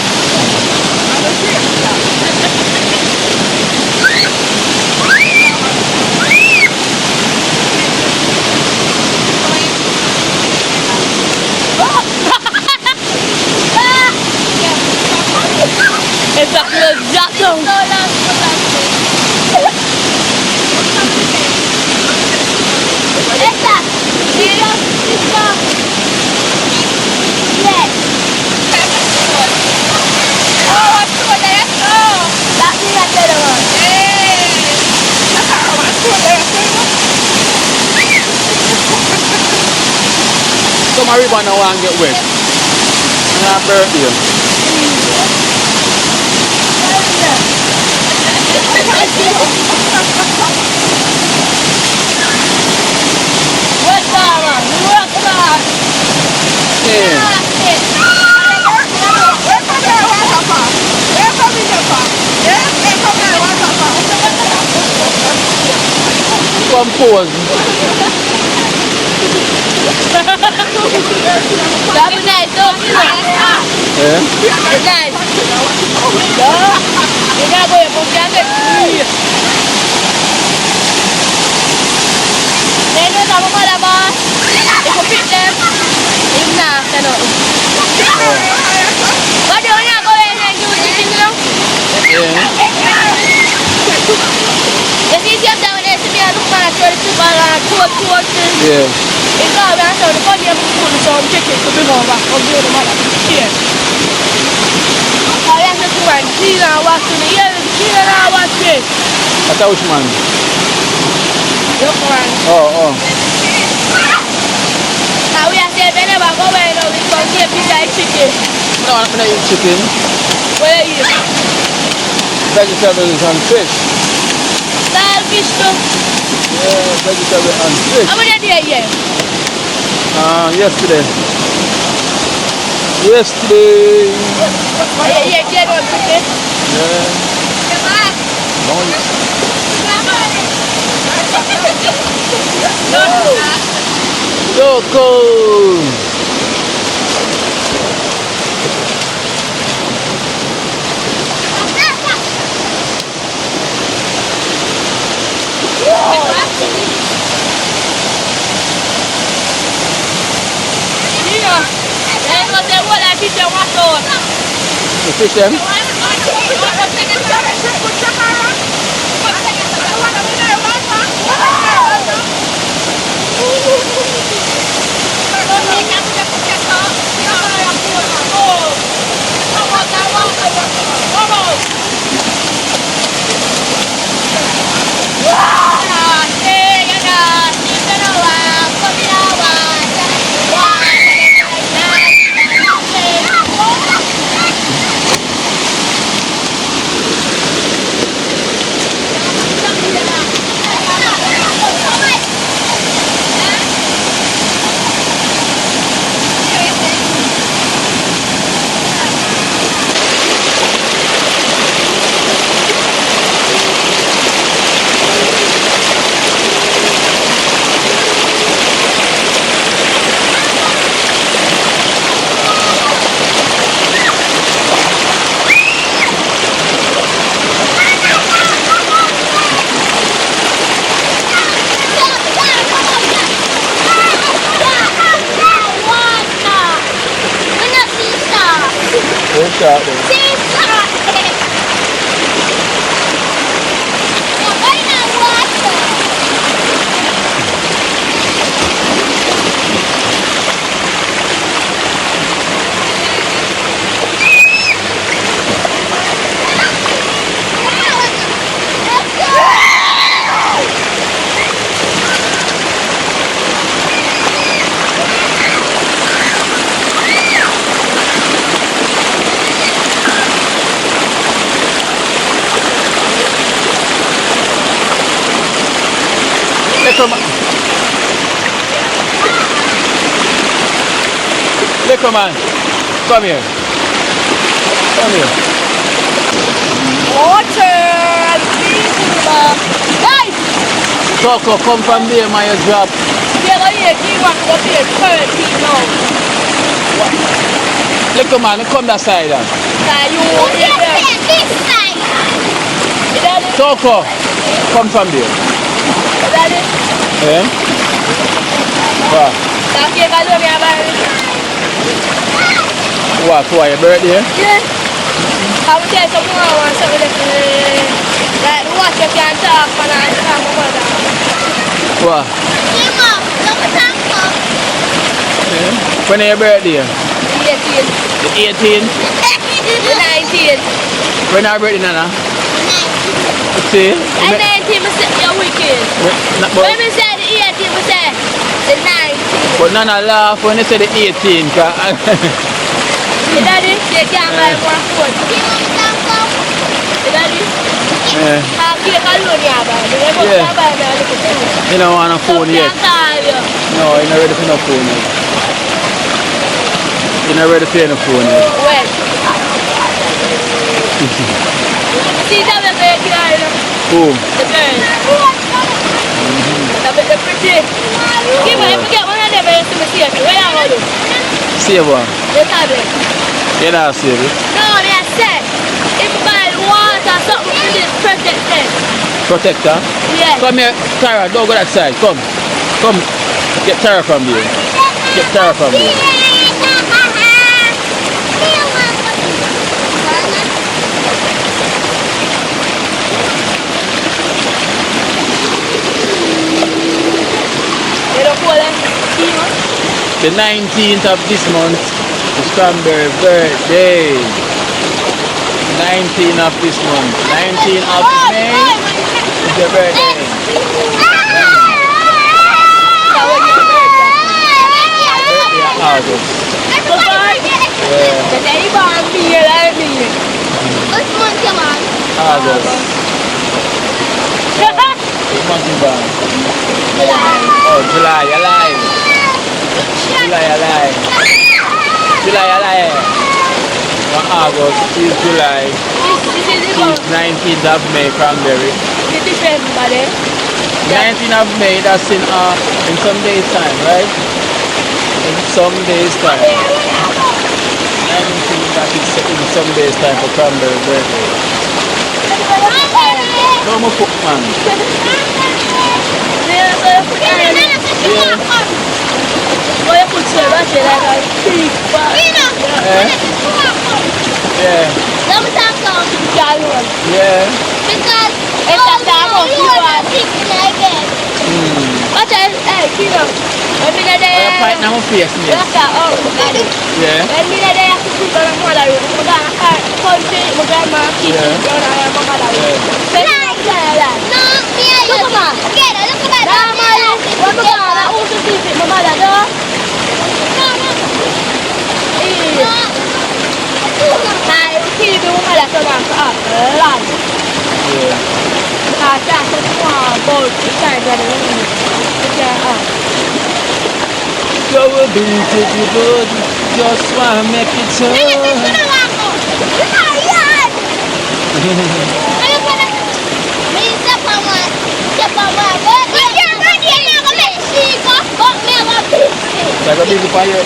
It's a little jackal. Some are ribbon now and get wet. And I'm birthday. Compose. That was nice, don't you? Yeah? Nice. Yeah. You're not going to get it. Then you have a mother bar. If you pick them, it's not enough. But you're not going to do this, you know? Yeah. You see, you have to see me look at the super Yeah. it's all right, so the body of the food is on chicken to bring over from the other mother. Here. I have to go and see now what's in the air, see now what's it. That's which man? Look around. Oh. Now we are saying they never go away now, we can get pizza and chicken. No, I'm not eat chicken. What are you? Vegetables and fish. Dal fish too. Yeah, vegetables and fish. How many days here? Yesterday. Yesterday. Yeah, get one chicken. Yeah. So cold. You fish them? Let's start then. Little man, come here. Come here. Water and guys! Coco, come from there, man, you drop. Yeah, you want to be a third now. Little man, come that side. Now you this side. Coco, come from there. Yeah? Wow. What, for your birthday? Yeah. I would say some more or something like what you can talk and I talk about that. What? Yeah. When is your birthday? The 18th. The 18th? The 19th. When is your birthday, Nana? See? And 19th is your weekend. When we say the 18th, we say the 19th. But Nana laugh when they say the 18th. You daddy, they can't buy more food. You daddy? Yeah. You don't want a phone yet. No, you're not ready for no phone yet. You're not ready for no phone yet. When? See that the girl? Who? The girl. The pretty. Give me, I forget one of them used to see it. Where are you? Save one. The tablet. You're not save it? No, they said if by water something to this protected. Protector? Yeah. Come here, Tara, don't go that side. Come. Come. Get Tara from here. Get Tara from here. The 19th of this month is Cranberry birthday. 19th of this month. 19th of May is your birthday. August. August. Oh, July, alive. July, alive. July, alive. August is July. Is 19th of May, Cranberry. 19th of May, that's in some days time, right? In some days time. 19th, that is in some days time for Cranberry birthday. No more cook, man. Yeah. Yeah. Yeah. Because Fight now face me. Yeah. Go a beat it, you good. Just wanna make it so. Like a big fire,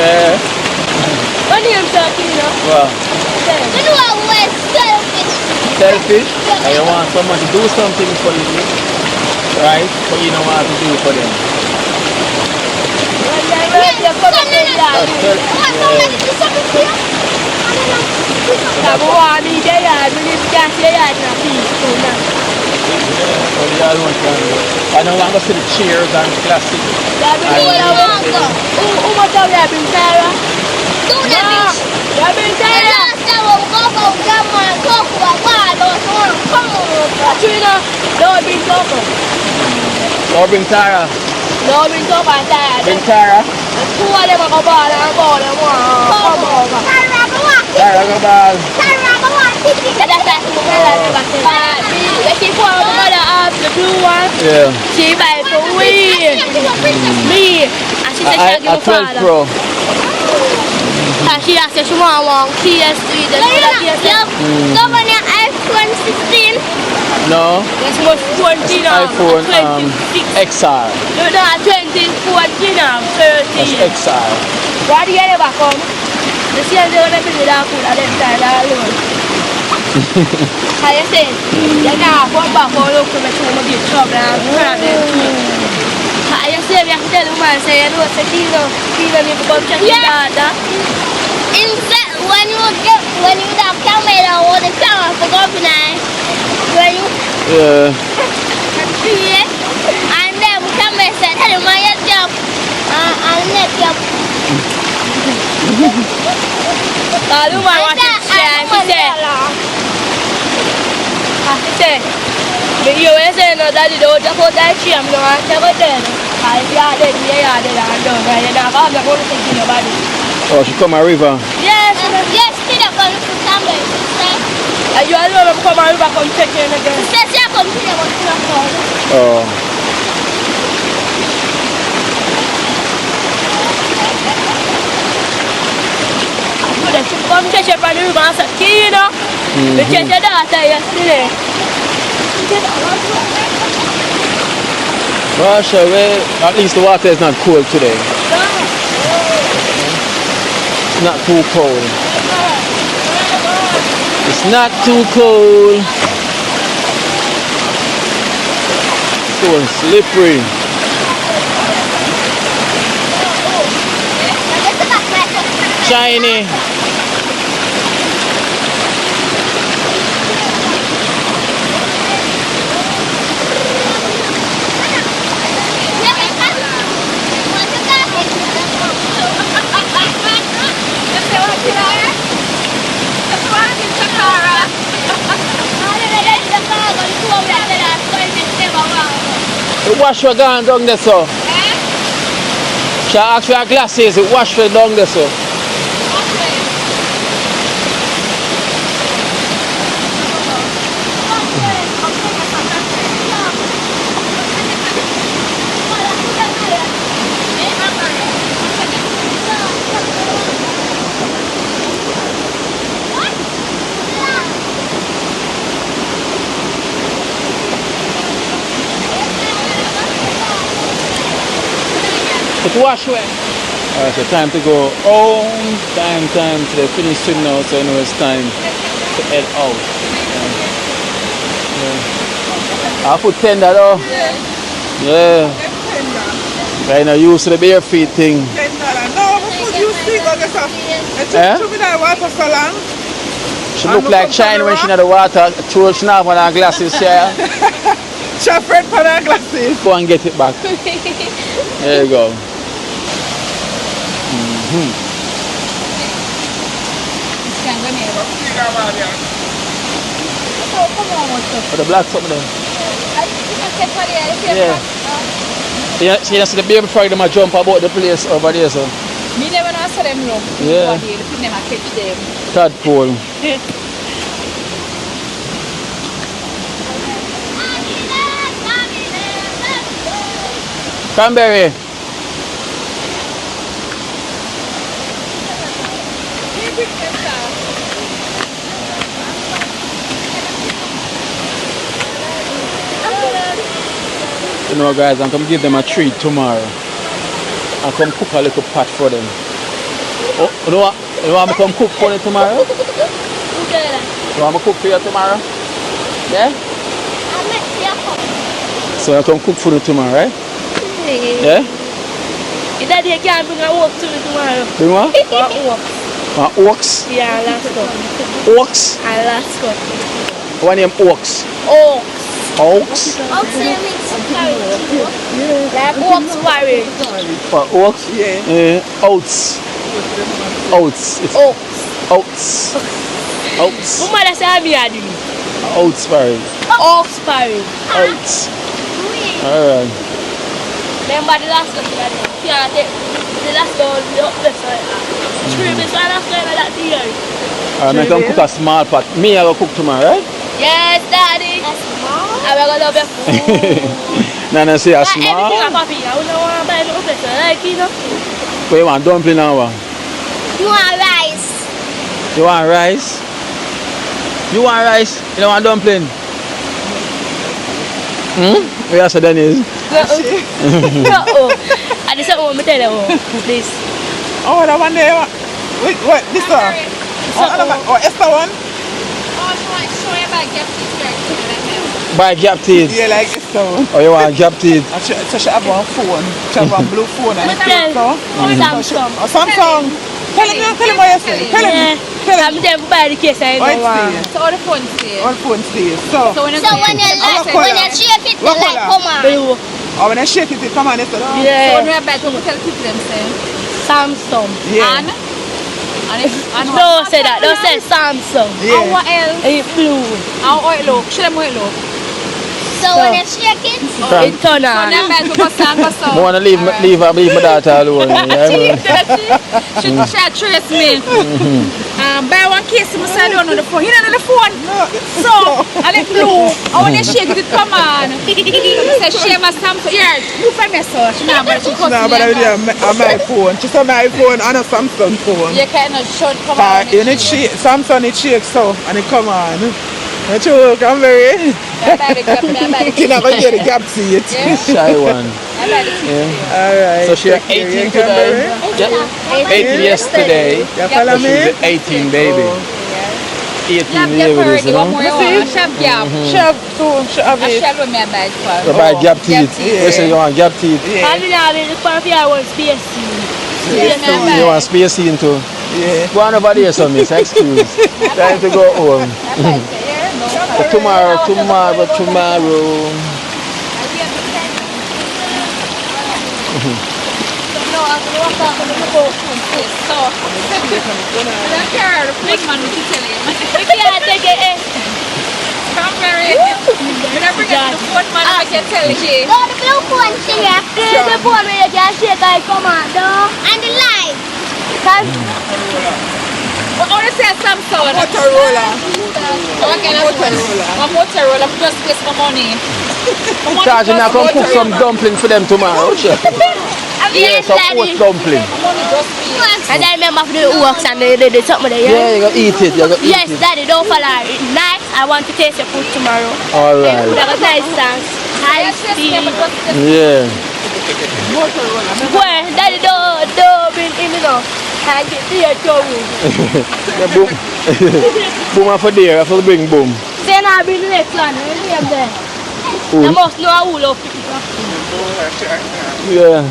yeah. What are you talking about? Wow. What do I wear? selfish and you want someone to do something for you, right? But you don't want to do it for them. I don't want to see the cheers and classic. Bring Tara. Bring Tara. Tara go ball. Yeah. She buy for me. And she said she give a 12 Pro. And she asked if she want one PS3. Governor iPhone 16. No. It's much 14 now. iPhone XR. No, 2014 now. 13. That's XR. Why do you ever come? The same day when I finish that food, I didn't start alone. How you say? You now come back for look for me to be trouble and problem. How you say? We have to tell the man, say, you know, it's a kilo need to come check your data. When you have camera or the camera for governor, when you and then camera said, "Hello, my job, and next job." You say no that you don't put that tree, I'm not never dead. I got it, and done. And I'm not going to think about it. Oh, she come a river. Yes, still up on the camera. You alone come a river, come check in again. Sister, come to the one. Oh. Come check your brand new master key, you know. You check your data yesterday. Gosh, at least the water is not cold today. It's not too cold. It's not too cold. So slippery. Shiny. Wash your gun down there, so. She asked for your glasses, wash your down there, so. But wash away. Alright, so time to go home. Time to finish swimming now, so I know it's time to head out. Yeah. I put tender though. Yeah. Kind of used to the bare feet thing. No, I put you stick on the me that water so long. She look like shine when she in the water. Throw she have on her glasses here. She afraid for her glasses. Go and get it back. There you go. Oh, the black something there. Yeah. See, that's the baby frog them a jump about the place over there, so. Me never know so them look. Yeah. They never catch them. Tadpole. Cranberry. You know guys, I'm going to give them a treat tomorrow. I'm going to cook a little pot for them. Oh, you know what? You want me to come cook for you tomorrow? You want me to cook for you tomorrow? Yeah? So I can cook for you tomorrow, right? Yeah? Daddy can't bring a walk to me tomorrow. Bring what? Oaks? Yeah, Alaska. Oaks? Alaska. What name Oaks? Oaks. Oaks? Oaks means carrot. Like oaks porridge. What, oaks? Yeah. Oats. Oats. It's Oaks. oats. Oats. Mama, that's how me are doing. Oats porridge. Oaks porridge. Oats. Alright. Remember the last one? Yeah, the last one we up this one. 3 minutes and after that year. I'm going to cook a small pot. Me, I will cook tomorrow, right? Yes, Daddy. A small? I will love your food. No, say a Like small. everything I papi, I don't want to buy no place. Like, you know. What you want, dumpling or what? You want rice? You want rice? You want rice? You don't want dumpling? Where else then is? No. I just want to tell you this. Oh, the one there. What? This one? Oh, Esther one? Oh, show you about gap teeth. Buy gap teeth. Yeah, like Esther one. Oh, you want gap teeth? So she have one phone. She have one blue phone and a cake, so. Samsung. Oh, Samsung. Tell him what you say. Tell him. I'm there to buy the case. I Oh, know. it stays. So all the phone stay. All phone stays. So So when you So when you shake it, the light come on. Blue. when I shake it, it come on, Esther. So when Yeah. you buy to tell people them say. Samsung. Yeah. And Don't say that. Don't say Samsung. And Yeah. what else? It's blue. And oil look. Show them oil look. So when you shake it, It's turn So on. when you buy to go stand go so. I want to leave my daughter alone. Yeah, She trace me. Buy one case, I say I don't know the phone. You don't know the phone. So, and it's blue. And when you shake it, come on. Say, share my Samsung. Here, you find me so. She not, but she cuts No, me. but I did my phone. She said my phone and a Samsung phone. You cannot show come on. You need Samsung, it shakes so, and it come on. Not you, Cranberry. I buy the gap, I buy the You never get the gap seat. Shy one. I buy the Alright. So she 18 today. Yeah. 18 yesterday. You follow So she's me? 18 baby. 18 Gap years with this, already, you one know. more you want. Shop gap. She have two, she have I it. shall with me I buy it for. You buy gap teeth. teeth. You say you want gap teeth. Yeah. I mean, I mean, it's part of your one space. You want space into. Yeah. Go on over there, so miss. Excuse. Time to go home. I buy it here. No. But tomorrow. No, I'm going to walk off on the boat. So, I don't care the big man what you tell him. We can't take it. Cranberry. You never get the phone man I can tell you. go the blue phone thing after. The phone where you can shake I come on, though. And the light. But I want to say Samsung. Motorola. Okay, that's one Motorola. I'm just waste my money. Charge me, I can cook some dumpling for them tomorrow. Yeah, some oat dumpling. And I remember for the works and the something there. Yeah, you gotta eat it. You gotta eat Yes, it. Daddy, don't follow it. Nice. I want to taste your food tomorrow. Alright. That was nice dance. High speed. Yeah. Well, Daddy, don't bring him enough. I get to your going. Yeah, boom. Boom for there. I have to bring boom. Then I'll bring the next one. There. Who? You must know who will pick it up. Yeah.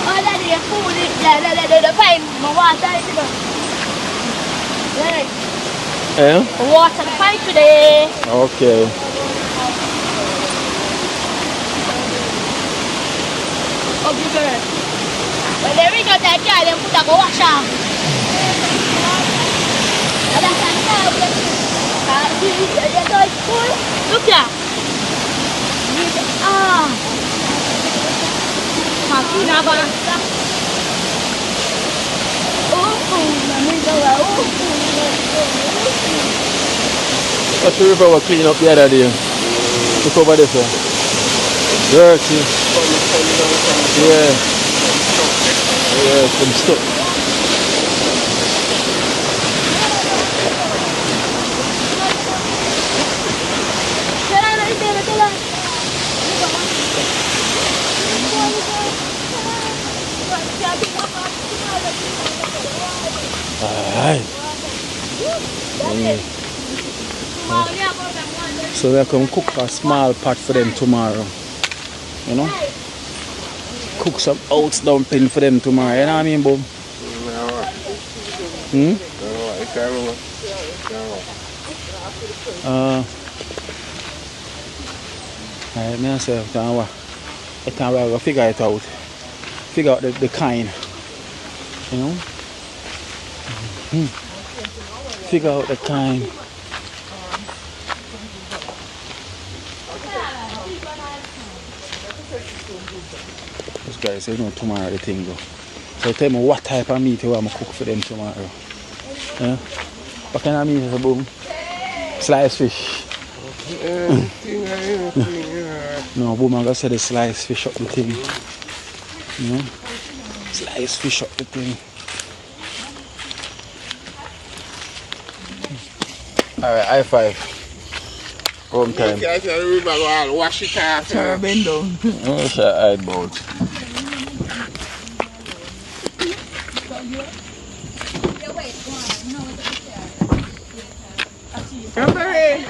Oh, Daddy, your food is there. The fine. My water is there. Yeah? Water the fine today. Okay. Okay, girl. When they reach out that car, they put a go wash off. Look here. What's the river we clean up the other day? Look over there, sir. Dirty. Yeah. Yeah, some stuff. Alright. So we can cook a small pot for them tomorrow. You know? Cook some oats dumpling for them tomorrow. You know what I mean, Bob? Alright, myself, I can figure it out. Figure out the kind. You know? Figure out the kind. Those guys, you know tomorrow the thing go. So tell me what type of meat you want to cook for them tomorrow. Yeah? What kind of meat is it, Boom? Sliced fish. No, Boom, I'm gonna say the sliced fish up the thing. You know? Slice fish up the thing. Alright, high five. Home time. Wash it off. Bend down. What's your eye about? Cranberry.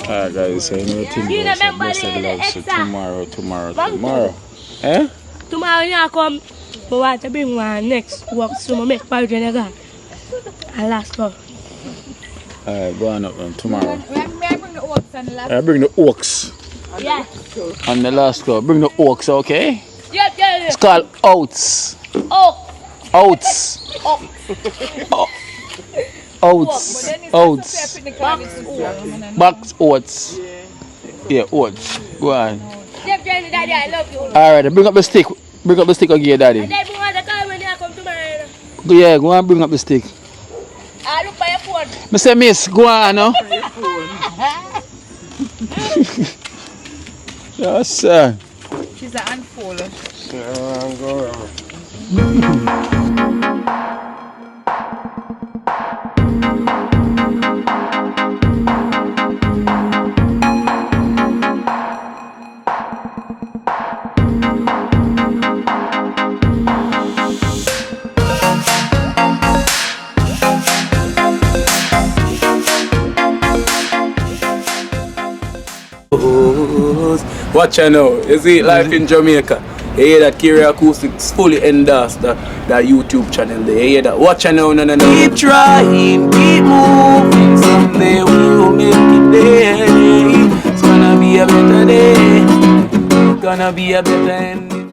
Alright guys, so you know the thing is blessed love, so tomorrow. Eh? Tomorrow you come, but want to bring one next work so I make porridge and again. And last go. Alright, go on up then, tomorrow. May I bring the oats and the last? I bring the oaks. Yeah. And the last go. Bring the oaks, okay? Yeah. It's called oats. Oh. Oats. Oats. Oats. Box oats. Yeah, oats. Go on. Daddy, I love you. Alright, bring up the stick. Bring up the stick again, Daddy. And then we want to come when you come tomorrow. Yeah, go on, bring up the stick. I look by your phone. Mr. Miss, go on, no? Yes, sir. She's an unfollow. Watch out now. You see life in Jamaica. You hear that Kerry Acoustics fully endorsed that YouTube channel there. You hear that? Watch out now, no. Keep trying, keep moving. Someday we will make it there. It's gonna be a better day. Gonna be a better end.